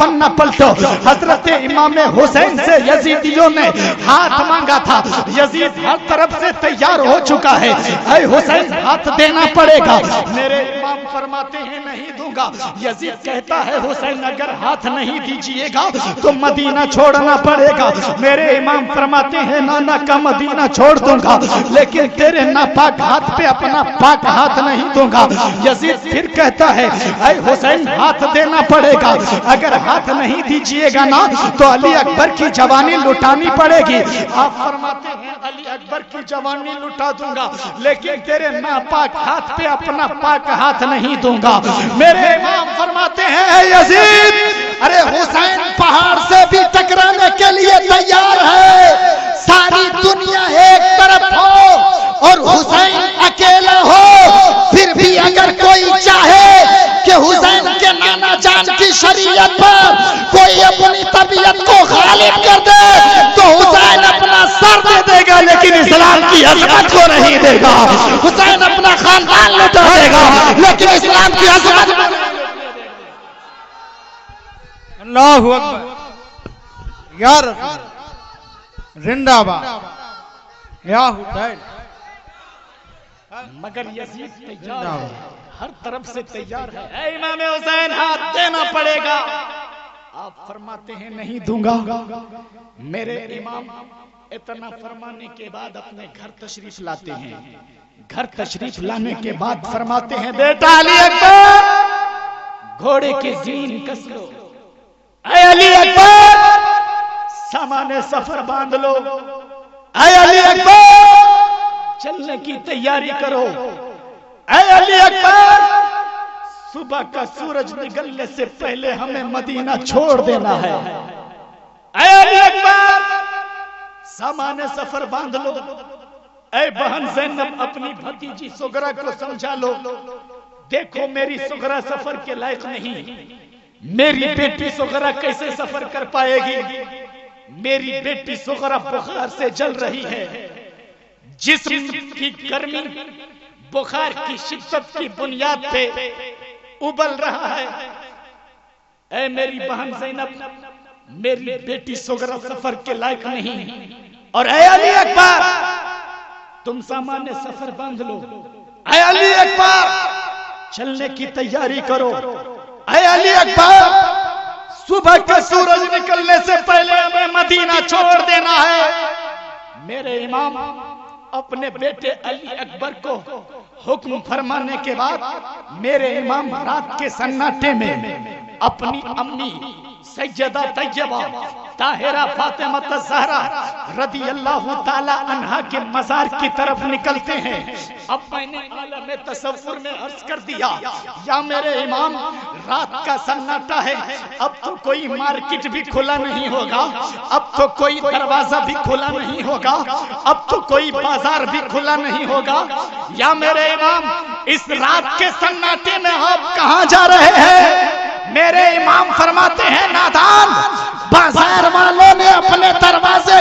پنا پلٹو. حضرت امام حسین سے یزیدیوں نے ہاتھ مانگا تھا. یزید ہر طرف سے تیار ہو چکا ہے. اے حسین ہاتھ دینا پڑے گا. میرے امام فرماتے ہیں نہیں دوں گا. یزید کہتا ہے حسین اگر ہاتھ نہیں دیجئے گا تو مدینہ چھوڑنا پڑے گا. میرے امام فرماتے ہیں نانا کا مدینہ چھوڑ دوں گا لیکن تیرے ناپاک ہاتھ پہ اپنا پاک ہاتھ نہیں دوں گا. یزید پھر کہتا ہے اے حسین ہاتھ دینا پڑے گا. اگر ہاتھ نہیں دیجئے گا نا تو علی اکبر کی جوانی لٹانی پڑے گی. آپ فرماتے ہیں علی اکبر کی جوانی لٹا دوں گا لیکن تیرے ناپاک ہاتھ پہ اپنا پاک ہاتھ نہیں دوں گا. میرے امام فرماتے ہیں اے یزید ارے حسین پہاڑ سے بھی ٹکرانے کے لیے تیار ہے. ساری دنیا ایک طرف ہو اور حسین اکیلا ہو پھر بھی اگر کوئی چاہے کہ حسین کے نانا جان کی شریعت پر کوئی اپنی طبیعت کو غالب کر دے تو حسین اپنا سر دے دے گا لیکن اسلام کی عظمت کو نہیں دے گا. حسین اپنا خاندان لٹا دے گا لیکن اسلام کی عظمت. اللہ اکبر یا رسول زندہ باد یا حسین. مگر یزید تیار ہے, ہر طرف سے تیار ہے. اے امام حسین ہاتھ دینا پڑے گا. آپ فرماتے ہیں نہیں دوں گا. میرے امام اتنا فرمانے کے بعد اپنے گھر تشریف لاتے ہیں. گھر تشریف لانے کے بعد فرماتے ہیں بیٹا علی اکبر گھوڑے کی زین کس لو. اے علی اکبر سامان سفر باندھ لو. اے علی اکبر چلنے کی تیاری کرو. اے علی اکبر صبح کا سورج نکلنے سے پہلے ہمیں مدینہ چھوڑ دینا ہے. اے علی اکبر سامان سفر باندھ لو. اے بہن زینب اپنی بھتیجی سغرا کو سمجھا لو. دیکھو میری سغرا سفر کے لائق نہیں. میری بیٹی سغرا کیسے سفر کر پائے گی؟ میری بیٹی سغرا بخار سے جل رہی ہے. جسم کی گرمی بخار کی شدت کی بنیاد پہ ابل رہا ہے. اے میری بہن زینب میری بیٹی سغرا سفر کے لائق نہیں. اور اے علی اکبر تم سامان سفر باندھ لو. اے علی اکبر چلنے کی تیاری کرو. اے علی اکبر صبح کا سورج نکلنے سے پہلے ہمیں مدینہ چھوڑ دینا ہے. میرے امام اپنے بیٹے علی اکبر کو حکم فرمانے کے بعد میرے امام رات کے سناٹے میں اپنی امی سیدہ طیبہ طاہرہ فاطمہ الزہرا رضی اللہ تعالی عنہا کے مزار کی طرف نکلتے ہیں. اب میں نے عالم تصور میں عرض کر دیا یا میرے امام رات کا سناٹا ہے. اب تو کوئی مارکیٹ بھی کھلا نہیں ہوگا, اب تو کوئی دروازہ بھی کھلا نہیں ہوگا, اب تو کوئی بازار بھی کھلا نہیں ہوگا. یا میرے امام اس رات کے سناٹے میں آپ کہاں جا رہے ہیں؟ میرے امام فرماتے ہیں نادان بازار والوں نے اپنے دروازے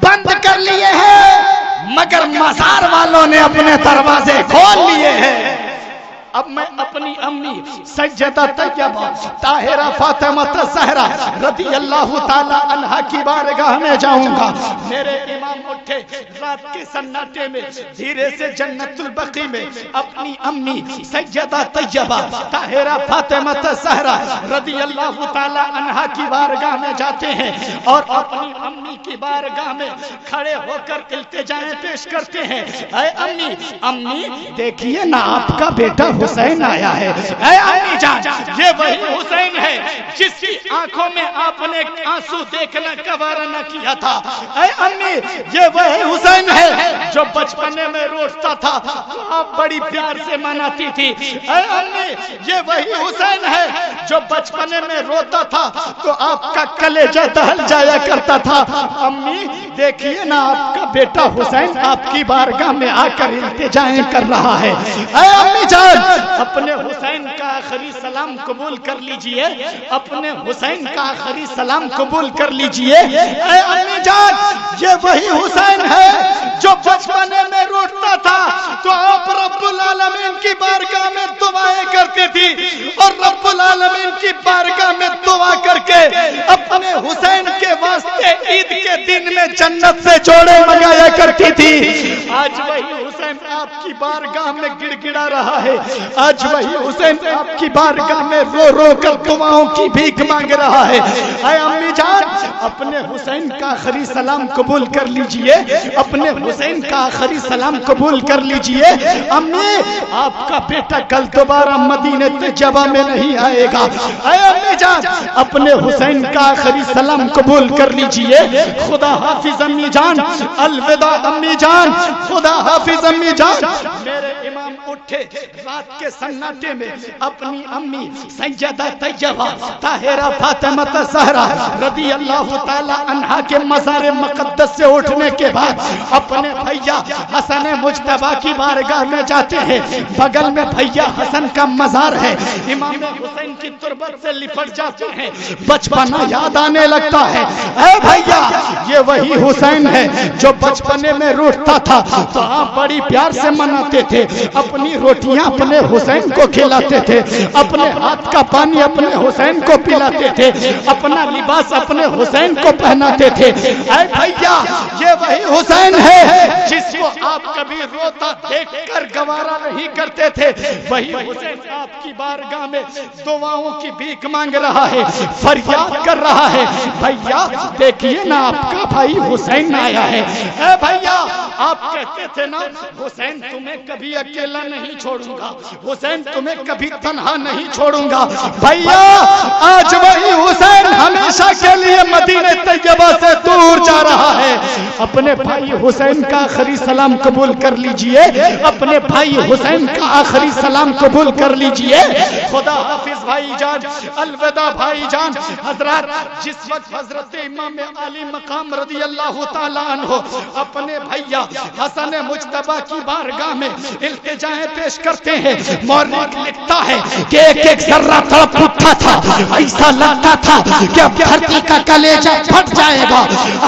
بند کر لیے ہیں مگر مزار والوں نے اپنے دروازے کھول لیے ہیں. اب میں اپنی امی سیدہ طیبہ طاہرہ فاطمہ الزہرا رضی اللہ تعالی عنہا کی بارگاہ میں جاؤں گا. میرے امام اٹھے رات کے سناٹے میں دھیرے سے جنت البقیع میں اپنی امی سیدہ طیبہ طاہرہ فاطمہ الزہرا رضی اللہ تعالی عنہا کی بارگاہ میں جاتے ہیں اور اپنی امی کی بارگاہ میں کھڑے ہو کر التجائیں پیش کرتے ہیں. اے امی امی دیکھیے نا آپ کا بیٹا حسین آیا ہے. اے امی جان یہ وہی حسین ہے جس کی آنکھوں میں آپ نے آنسو دیکھنا گوارا نہ کیا تھا. اے امی یہ وہی حسین ہے جو بچپنے میں روتا تھا تو آپ بڑی پیار سے مناتی تھی. اے امی یہ وہی حسین ہے جو بچپنے میں روتا تھا تو آپ کا کلیجہ دہل جایا کرتا تھا. امی دیکھیے نا آپ کا بیٹا حسین آپ کی بارگاہ میں آ کر التجائیں کر رہا ہے. اے امی جان اپنے حسین کا آخری سلام قبول کر لیجئے, اپنے حسین کا آخری سلام قبول کر لیجئے. اے امی جان یہ وہی حسین ہے جو بچپنے میں روتا تھا تو آپ رب العالمین کی بارگاہ میں دعائیں کرتی تھی اور رب العالمین کی بارگاہ میں دعا کر کے دن میں جنت سے جوڑے منگایا کرتی تھی، آج وہی حسین آپ کی بارگاہ میں گڑ گڑا رہا ہے، آج وہی حسین آپ کی بارگاہ میں رو رو کر دعاؤں کی بھیک مانگ رہا ہے۔ اے امی جان، اپنے حسین کا آخری سلام قبول کر لیجئے، اپنے حسین کا آخری سلام قبول کر لیجئے۔ امی، آپ کا بیٹا کل دوبارہ مدینہ طیبہ میں نہیں آئے گا۔ اے امی جان، اپنے حسین کا آخری سلام قبول کر لیجئے۔ خدا حافظ امی جان، الوداع امی جان، خدا حافظ امی جان۔ میرے امام اٹھے رات کے سناٹے میں، اپنی امی سیدہ طیبہ طاہرہ فاطمہ الزہرا رضی اللہ تعالی عنہا کے مزار مقدس سے اٹھنے کے بعد اپنے بھیا حسن مجتبیٰ کی بارگاہ میں جاتے ہیں۔ بغل میں بھیا حسن کا مزار ہے، امام حسین کی تربت سے لپٹ جاتے ہیں، بچپنا یاد آنے لگتا ہے۔ اے بھیا، یہ وہی حسین ہے جو بچپنے میں روٹتا تھا تو آپ بڑی پیار سے مناتے تھے، اپنی روٹیاں اپنے حسین کو کھلاتے تھے، اپنے ہاتھ کا پانی اپنے حسین کو پلاتے تھے، اپنا لباس اپنے حسین کو پہناتے تھے۔ اے بھیا، یہ وہی حسین ہے جس کو آپ کبھی روتا دیکھ کر گوارا نہیں کرتے تھے، وہی حسین آپ کی بارگاہ میں دعاؤں کی بھیک مانگ رہا ہے، فریاد کر رہا ہے، بھیا دیکھیے نا آپ کا بھائی حسین آیا ہے۔ اے بھیا، آپ کہتے تھے نا حسین تمہیں کبھی اکیلا نہیں چھوڑوں گا، حسین تمہیں کبھی تنہا نہیں چھوڑوں گا۔ بھیا، آج وہی حسین ہمیشہ کے لیے مدینہ طیبہ سے دور جا رہا ہے۔ اپنے بھائی حسین کا آخری سلام قبول کر لیجئے، اپنے بھائی حسین کا آخری سلام قبول کر لیجئے۔ خدا حافظ بھائی جان، الوداع بھائی جان۔ حضرات، جس وقت حضرت امام علی مقام رضی اللہ تعالیٰ عنہ اپنے بھیا حسن مجتبیٰ کی بارگاہ میں التجائیں پیش کرتے ہیں، مورخ لکھتا ہے کہ ایک ایک ذرہ تڑپ اٹھا تھا، ایسا لگتا تھا کہ اب دھرتی کا کلیجہ پھٹ جائے گا،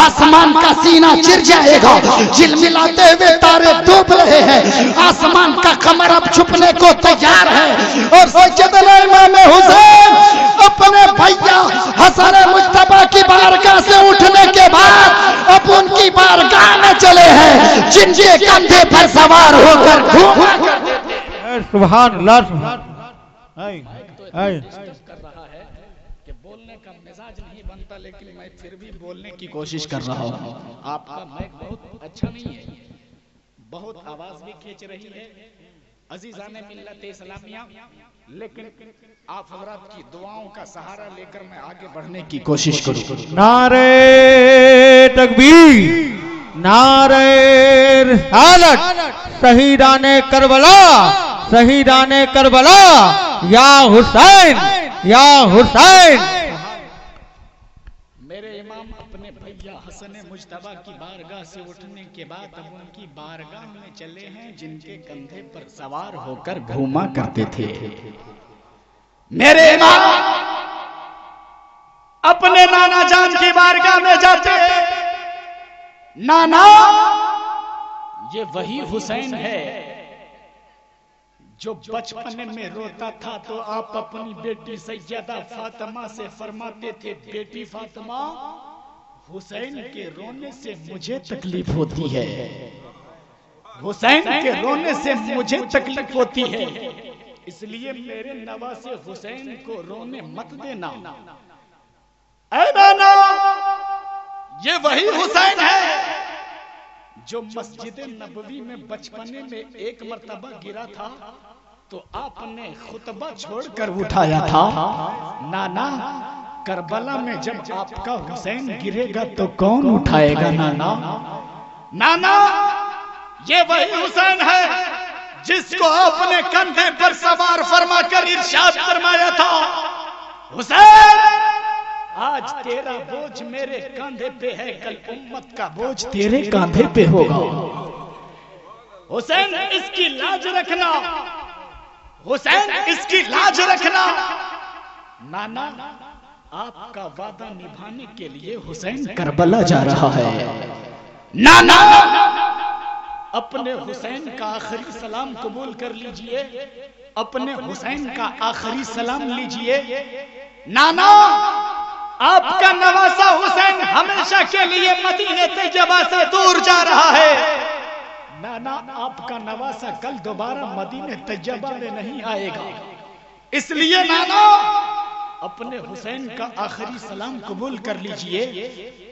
آسمان کا سینہ چر جائے گا، جھلملاتے ہوئے تارے ڈوب رہے ہیں، آسمان کا قمر اب چھپنے کو تیار ہے، اور سیدنا امام حسین اپنے بھیا حسن مجتبیٰ کی بارگاہ سے اٹھنے کے بعد اب ان کی بارگاہ میں چلے ہیں جن کے کندھے پر سوار ہو کر گھوما کرتے تھے۔ سبحان اللہ، سبحان کر رہا ہے کہ بولنے کا مزاج نہیں بنتا، لیکن میں پھر بھی بولنے کی کوشش کر رہا ہوں۔ آپ کا مائک بہت اچھا نہیں ہے، بہت آواز بھی کھینچ رہی ہے۔ عزیزان ملت اسلامیہ، لیکن آپ حضرات کی دعاؤں کا سہارا لے کر میں آگے بڑھنے کی کوشش کروں۔ نعرہ تکبیر، نعرہ رسالت، شہیدان کربلا، شہیدان کربلا، یا حسین، یا حسین۔ میرے امام اپنے بھیا حسن مجتبیٰ کی بارگاہ سے اٹھنے کے بعد اب ان کی بارگاہ میں چلے ہیں جن کے کندھے پر سوار ہو کر گھوما کرتے تھے۔ میرے امام اپنے نانا جان کی بارگاہ میں جاتے، نانا یہ وہی حسین ہے جو بچپن میں روتا تھا تو آپ اپنی بیٹی سیدہ فاطمہ سے فرماتے تھے، بیٹی فاطمہ حسین کے رونے سے مجھے تکلیف ہوتی ہے، حسین کے رونے سے مجھے تکلیف ہوتی ہے، اس لیے میرے نواسے حسین کو رونے مت دینا۔ اے نانا، یہ وہی حسین ہے جو مسجد نبوی میں بچپنے میں ایک مرتبہ گرا تھا تو آپ نے خطبہ چھوڑ کر اٹھایا تھا۔ نانا، کربلا میں جب آپ کا حسین گرے گا تو کون اٹھائے گا نانا؟ نانا، یہ وہی حسین ہے جس کو آپ نے کندھے پر سوار فرما کر ارشاد فرمایا تھا، حسین آج تیرا بوجھ میرے کاندھے پہ ہے، کل امت کا بوجھ تیرے کاندھے پہ ہوگا۔ حسین اس کی لاج رکھنا، حسین اس کی لاج رکھنا۔ نانا، آپ کا وعدہ نبھانے کے لیے حسین کربلا جا رہا ہے۔ نانا، اپنے حسین کا آخری سلام قبول کر لیجئے، اپنے حسین کا آخری سلام لیجئے۔ نانا، آپ کا نواسا حسین ہمیشہ کے لیے مدینہ طیبہ سے دور جا رہا ہے. نانا آپ کا نواسا کل دوبارہ مدینہ طیبہ میں نہیں آئے گا. اس لیے نانا اپنے حسین کا آخری سلام قبول کر لیجئے.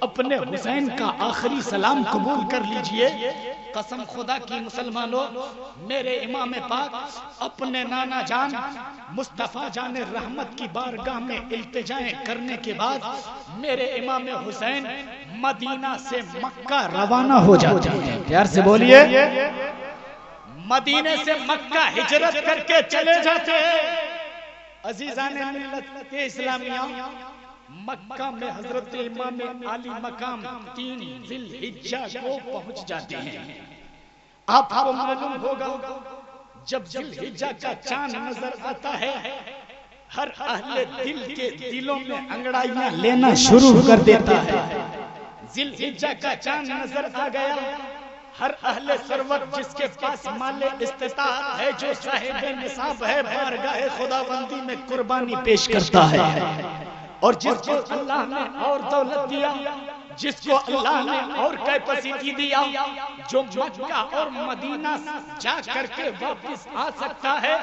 اپنے حسین کا آخری سلام قبول کر لیجئے. قسم خدا کی مسلمانوں، میرے امام پاک اپنے نانا جان مصطفیٰ جان رحمت کی بارگاہ میں التجائیں کرنے کے بعد میرے امام حسین مدینہ سے مکہ روانہ ہو جاتے ہیں. پیار سے بولیے. مدینے سے مکہ ہجرت کر کے چلے جاتے ہیں. عزیزان ملت اسلامیہ، مکہ میں حضرت امام علی مقام 3 ذی الحجہ کو پہنچ جاتے ہیں. آپ کو معلوم ہوگا جب ذی الحجہ کا چاند نظر آتا ہے ہر اہل دل کے دلوں میں انگڑائیاں لینا شروع کر دیتا ہے. ذی الحجہ کا چاند نظر آ گیا، ہر اہل ثروت جس کے پاس مال استطاعت ہے، جو صاحب نصاب ہے، بارگاہ خداوندی میں قربانی پیش کرتا ہے. اور جس کو اللہ نے اور دولت دیا، جس کو اللہ نے اور کیپیسٹی دیا، جو مکہ اور مدینہ جا کر کے واپس آ سکتا ہے،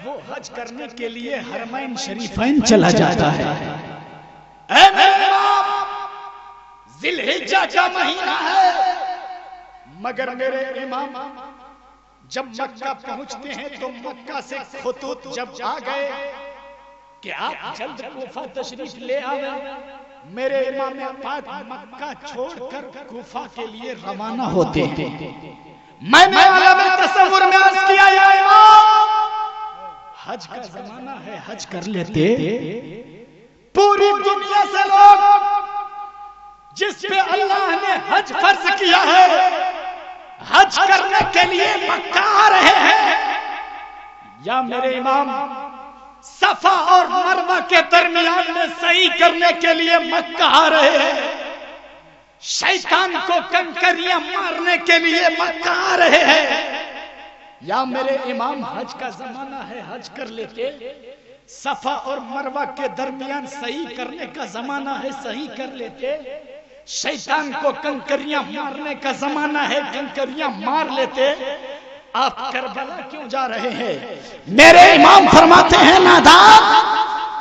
وہ حج کرنے کے لیے حرمین شریفین چلا جاتا ہے. اے میرے امام، ذی الحجہ کا مہینہ ہے، مگر میرے امام جب مکہ پہنچتے ہیں تو مکہ سے خطوط جب آ گئے کہ آپ جلد کوفہ تشریف لے آئے، میرے امام پاک مکہ چھوڑ کر کوفہ کے لیے روانہ ہوتے ہیں. میں نے عالم تصور میں عرض کیا، یا امام حج کا زمانہ ہے، حج کر لیتے. پوری دنیا سے لوگ جس پہ اللہ نے حج فرض کیا ہے حج کرنے کے لیے مکہ آ رہے ہیں. یا میرے امام صفا اور مروہ کے درمیان میں صحیح کرنے کے لیے مکہ آ رہے ہیں، شیطان کو کنکریاں مارنے کے لیے مکہ آ رہے ہیں. یا میرے امام حج کا زمانہ ہے، حج کر لیتے. صفا اور مروہ کے درمیان صحیح کرنے کا زمانہ ہے، صحیح کر لیتے. شیطان کو کنکریاں مارنے کا زمانہ ہے، کنکریاں مار لیتے. آپ کربلا کیوں جا رہے ہیں؟ میرے امام فرماتے ہیں، نادان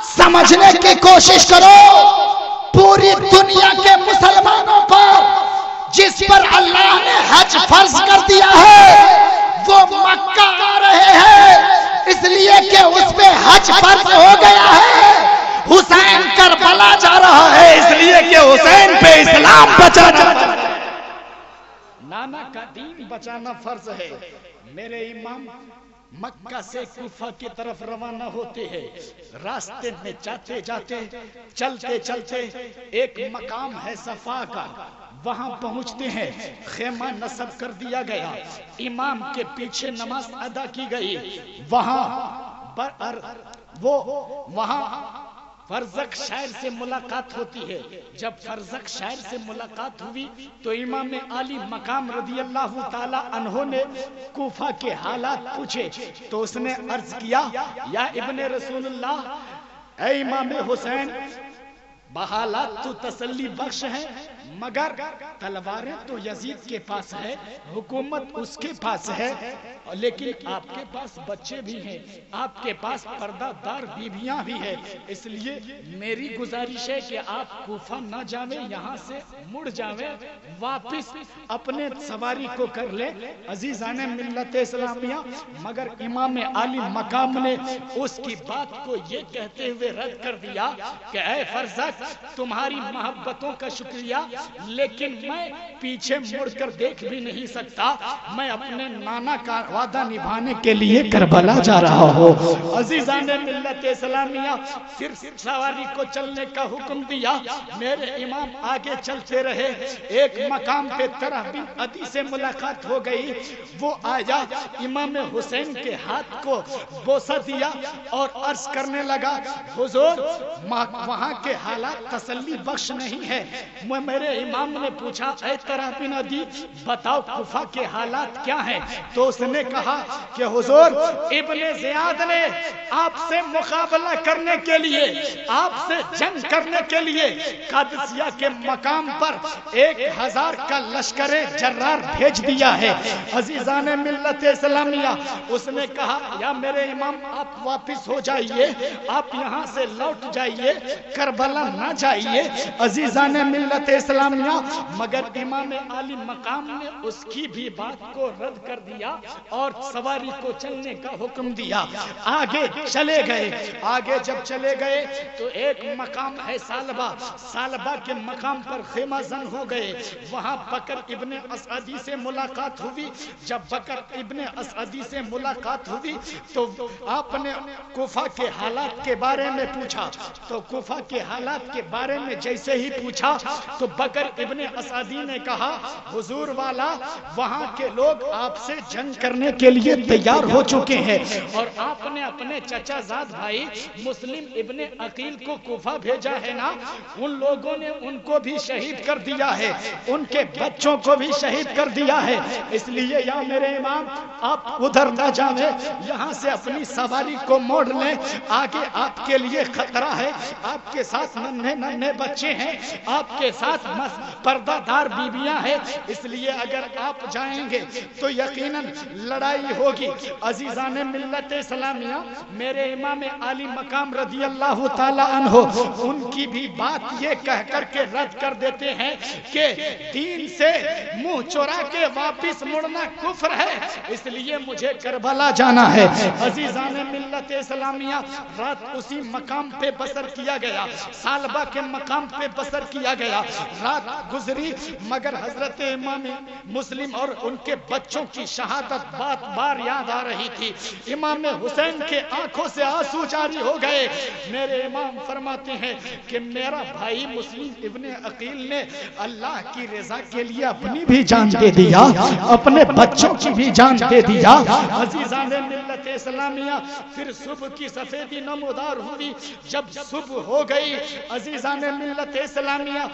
سمجھنے کی کوشش کرو، پوری دنیا کے مسلمانوں پر جس پر اللہ نے حج فرض کر دیا ہے وہ مکہ آ رہے ہیں، اس لیے کہ اس پہ حج فرض ہو گیا ہے. حسین کربلا جا رہا ہے، اس لیے کہ حسین پہ اسلام بچا جا رہا ہے. نانا کا دین بچانا فرض ہے. میرے امام مکہ سے کوفہ کی طرف روانہ ہوتے ہیں. راستے میں جاتے جاتے چلتے چلتے ایک مقام ہے صفا کا، وہاں پہنچتے ہیں. خیمہ نصب کر دیا گیا، امام کے پیچھے نماز ادا کی گئی. وہاں فرزق شاعر سے ملاقات ہوتی ہے. جب فرزق شاعر سے ملاقات ہوئی تو امام علی مقام رضی اللہ تعالی عنہ نے کوفہ کے حالات پوچھے تو اس نے عرض کیا، یا ابن رسول اللہ، اے امام حسین، بحالات تو تسلی بخش ہے، مگر تلواریں تو یزید کے پاس ہے، حکومت اس کے پاس ہے، لیکن آپ کے پاس بچے بھی ہیں، آپ کے پاس پردہ دار بیویاں بھی ہیں. اس لیے میری گزارش ہے کہ آپ کوفہ نہ جاویں، یہاں سے مڑ جاویں، واپس اپنے سواری کو کر لیں. عزیزان ملت اسلامیہ، مگر امام علی مقام نے اس کی بات کو یہ کہتے ہوئے رد کر دیا کہ اے فرزق، تمہاری محبتوں کا شکریہ، لیکن میں پیچھے مڑ کر دیکھ بھی نہیں سکتا. میں اپنے نانا کا وعدہ نبھانے کے لیے کربلا جا رہا ہوں. عزیزان ملت اسلامیہ، پھر سواری کو چلنے کا حکم دیا. میرے امام آگے چلتے رہے. ایک مقام پہ طرح بن عدی سے ملاقات ہو گئی. وہ آیا، امام حسین کے ہاتھ کو بوسہ دیا اور عرض کرنے لگا، حضور وہاں کے حالات تسلی بخش نہیں ہے. میرے میرے امام نے پوچھا اے طرح بن عدی بتاؤ کوفہ کے حالات کیا ہیں؟ تو اس نے کہا کہ حضور ابن زیاد نے آپ سے مقابلہ کرنے کے لیے، آپ سے جنگ کرنے کے لیے قادسیہ کے مقام پر 1000 کا لشکر جرار بھیج دیا ہے۔ عزیزان ملت اسلامیہ، اس نے کہا یا میرے امام آپ واپس ہو جائیے، آپ یہاں سے لوٹ جائیے، کربلا نہ جائیے۔ عزیزان ملت اسلامیہ، مگر امام عالی مقام نے اس کی بھی بات کو رد کر دیا اور سواری کو چلنے کا حکم دیا۔ آگے چلے گئے، آگے جب چلے گئے تو ایک مقام ہے سالبہ، سالبہ کے مقام پر خیمہ زن ہو گئے۔ وہاں بکر ابن اسعدی سے ملاقات ہوئی۔ جب بکر ابن اسعدی سے ملاقات ہوئی تو آپ نے کوفہ کے حالات کے بارے میں پوچھا، تو کوفہ کے حالات کے بارے میں جیسے ہی پوچھا تو بکر ابن اسعدی نے کہا حضور والا وہاں کے لوگ آپ سے جنگ کرنے کے لیے تیار ہو چکے ہیں، اور آپ نے اپنے چچا زاد بھائی مسلم ابن عقیل کو کوفہ بھیجا ہے نا، ان لوگوں نے ان کو بھی شہید کر دیا ہے، ان کے بچوں کو بھی شہید کر دیا ہے، اس لیے یا میرے امام آپ ادھر نہ جاویں، یہاں سے اپنی سواری کو موڑ لیں، آگے آپ کے لیے خطرہ ہے، آپ کے ساتھ ننھے ننھے بچے ہیں، آپ کے ساتھ پردہ دار بیویاں ہیں، اس لیے اگر آپ جائیں گے تو یقیناً لڑائی ہوگی۔ عزیزان ملت اسلامیہ، میرے امام عالی مقام رضی اللہ تعالی عنہ ان کی بھی بات یہ کہہ کر کے رد کر دیتے ہیں کہ دین سے منہ چورا کے واپس مڑنا کفر ہے، اس لیے مجھے کربلا جانا ہے۔ عزیزان ملت اسلامیہ، رات اسی مقام پہ بسر کیا گیا، سالبہ کے مقام پہ بسر کیا گیا، رات گزری مگر حضرت امام مسلم اور ان کے بچوں کی شہادت بات بار یاد آ رہی تھی۔ امام حسین کے آنکھوں سے آنسو جاری ہو گئے۔ میرے امام فرماتے ہیں کہ میرا بھائی مسلم ابن عقیل نے اللہ کی رضا کے لیے اپنی بھی جان دے دیا، اپنے بچوں کی بھی جان دے دیا۔ عزیزان ملت اسلامیہ، پھر صبح کی سفیدی نمودار ہوئی۔ جب صبح ہو گئی عزیزان ملت اسلامیہ،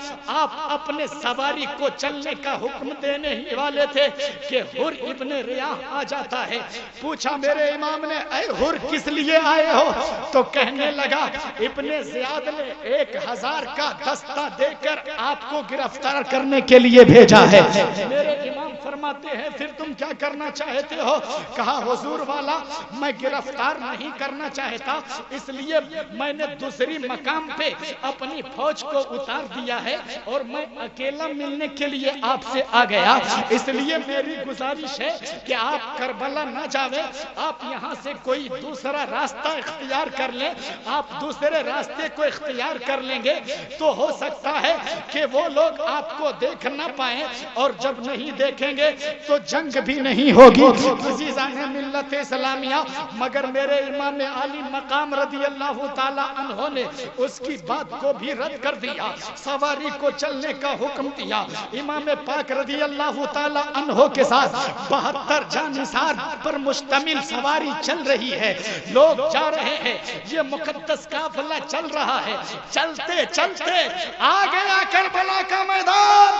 آپ اپنے سواری کو چلنے کا حکم دینے ہی والے تھے کہ حر ابن ریاح آ جاتا ہے۔ پوچھا میرے امام نے اے حر کس لیے آئے ہو؟ تو کہنے لگا ابن زیاد نے 1000 کا دستہ دے کر آپ کو گرفتار کرنے کے لیے بھیجا ہے۔ میرے امام فرماتے ہیں پھر تم کیا کرنا چاہتے ہو؟ کہا حضور والا میں گرفتار نہیں کرنا چاہتا، اس لیے میں نے دوسری مقام پہ اپنی فوج کو اتار دیا ہے اور میں اکیلا ملنے کے لیے آپ سے آ گیا، اس لیے میری گزارش ہے کہ آپ کربلا نہ جاویں، آپ یہاں سے کوئی دوسرا راستہ اختیار کر لیں۔ آپ دوسرے راستے کو اختیار کر لیں گے تو ہو سکتا ہے کہ وہ لوگ آپ کو دیکھ نہ پائیں، اور جب نہیں دیکھیں گے تو جنگ بھی نہیں ہوگی۔ عزیزان ملت اسلامیہ، مگر میرے امام عالی مقام رضی اللہ تعالی عنہ نے اس کی بات کو بھی رد کر دیا، سواری کو چلنے کا حکم دیا۔ امام پاک رضی اللہ تعالی عنہ کے ساتھ 72 جانثار پر مشتمل سواری چل رہی ہے، لوگ جا رہے ہیں، یہ مقدس قافلہ چل رہا ہے۔ چلتے چلتے آ گیا کربلا کا میدان۔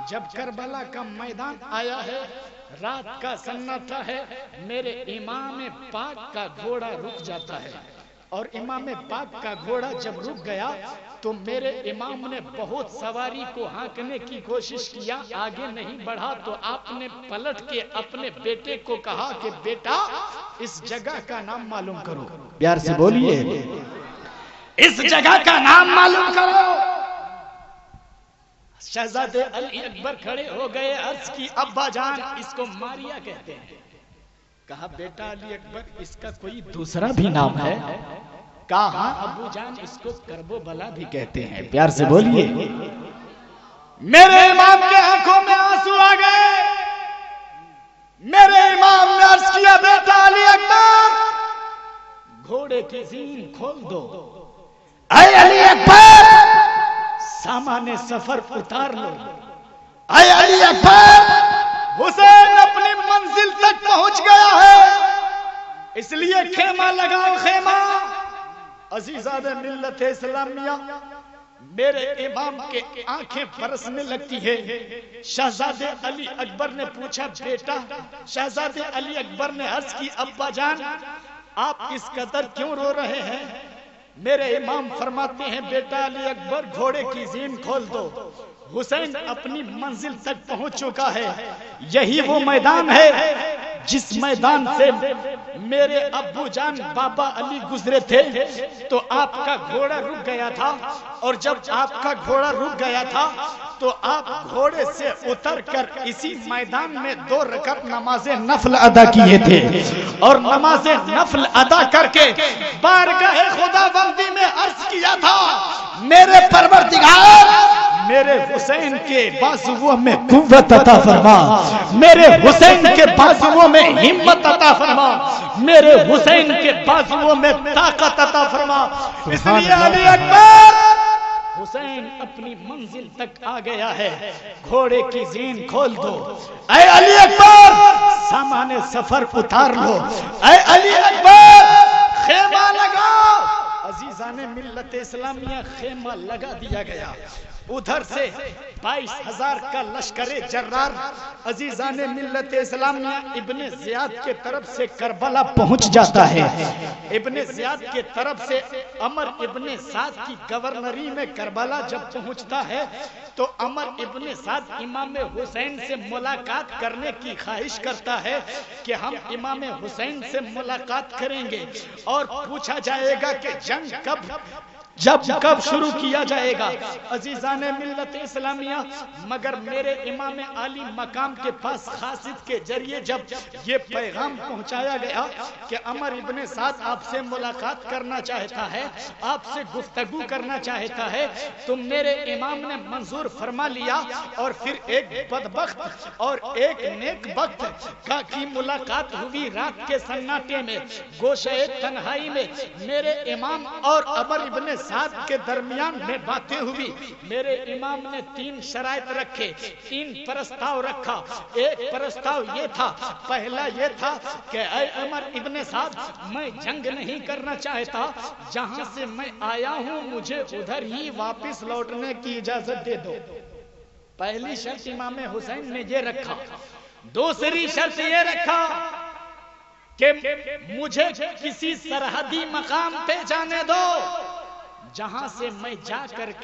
جب کربلا کا میدان آیا ہے، رات کا سناٹا ہے، میرے امام پاک کا گھوڑا رک جاتا ہے، اور امام پاک کا گھوڑا جب رک گیا تو میرے امام نے بہت سواری کو ہانکنے کی کوشش کیا، آگے نہیں بڑھا تو آپ نے پلٹ کے اپنے بیٹے کو کہا کہ بیٹا اس جگہ کا نام معلوم کرو۔ پیار سے بولیے اس جگہ کا نام معلوم کرو۔ شہزادے علی اکبر کھڑے ہو گئے، عرض کی ابا جان اس کو ماریا کہتے ہیں۔ کہا بیٹا علی اکبر اس کا کوئی دوسرا بھی نام ہے؟ کہا ہاں ابو جان اس کو کرب و بلا بھی کہتے ہیں۔ پیار سے بولیے۔ میرے امام کے آنکھوں میں آنسو آ گئے۔ میرے امام نے عرض کیا بیٹا علی اکبر گھوڑے کی زین کھول دو، اے علی اکبر سامان سفر اتار لو، اے علی اکبر حسین اپنی منزل تک پہنچ گیا ہے، اس لیے خیمہ لگاؤ خیمہ۔ عزیزان ملت اسلامیہ، میرے امام کے آنکھیں برسنے لگتی ہے۔ شہزادے علی اکبر نے پوچھا بیٹا، شہزادے علی اکبر نے عرض کی ابا جان آپ اس قدر کیوں رو رہے ہیں؟ میرے امام فرماتے ہیں بیٹا علی اکبر گھوڑے کی زین کھول دو، حسین اپنی منزل تک پہنچ چکا ہے۔ یہی وہ میدان ہے جس میدان سے میرے ابو جان بابا علی گزرے تھے تو آپ کا گھوڑا رک گیا تھا، اور جب آپ کا گھوڑا رک گیا تھا تو آپ گھوڑے سے اتر کر اسی میدان میں 2 رکعت نماز نفل ادا کیے تھے، اور نماز نفل ادا کر کے بارگاہ خدا بندی میں عرض کیا تھا میرے پروردگار میرے حسین کے بازوؤں میں قوت عطا فرما، میرے حسین کے بازوؤں میں ہمت عطا فرما، میرے حسین کے بازوؤں میں طاقت عطا فرما۔ اس لیے علی اکبر حسین اپنی منزل تک آ گیا ہے، گھوڑے کی زین کھول دو، اے علی اکبر سامان سفر اتار لو، اے علی اکبر خیمہ لگاؤ۔ عزیزان ملت اسلامیہ خیمہ لگا دیا گیا، ادھر سے 22,000 کا لشکر جرار عزیزان ملت اسلامیہ ابن زیاد کے طرف سے کربلا پہنچ جاتا ہے۔ ابن زیاد کے طرف سے عمر ابن سعد کی گورنری میں کربلا جب پہنچتا ہے تو عمر ابن سعد امام حسین سے ملاقات کرنے کی خواہش کرتا ہے کہ ہم امام حسین سے ملاقات کریں گے اور پوچھا جائے گا کہ جنگ کب شروع کیا جائے گا۔ عزیزان ملت اسلامیہ مگر میرے امام عالی مقام کے پاس خاصیت کے ذریعے جب یہ پیغام پہنچایا گیا کہ عمر ابن سعد آپ سے ملاقات کرنا چاہتا ہے، آپ سے گفتگو کرنا چاہتا ہے، تو میرے امام نے منظور فرما لیا، اور پھر ایک بدبخت اور ایک نیک بخت کی ملاقات ہوئی رات کے سناٹے میں، گوشے تنہائی میں میرے امام اور عمر ابن سعد کے درمیان میں باتیں ہوئی۔ میرے امام نے 3 شرائط رکھے، 3 پرستاؤ رکھا۔ ایک پرستاؤ یہ تھا، پہلا یہ تھا کہ اے عمر ابن سعد میں جنگ نہیں کرنا چاہتا، جہاں سے میں آیا ہوں مجھے ادھر ہی واپس لوٹنے کی اجازت دے دو۔ پہلی شرط امام حسین نے یہ رکھا۔ دوسری شرط یہ رکھا کہ مجھے کسی سرحدی مقام پہ جانے دو جہاں سے میں جا کر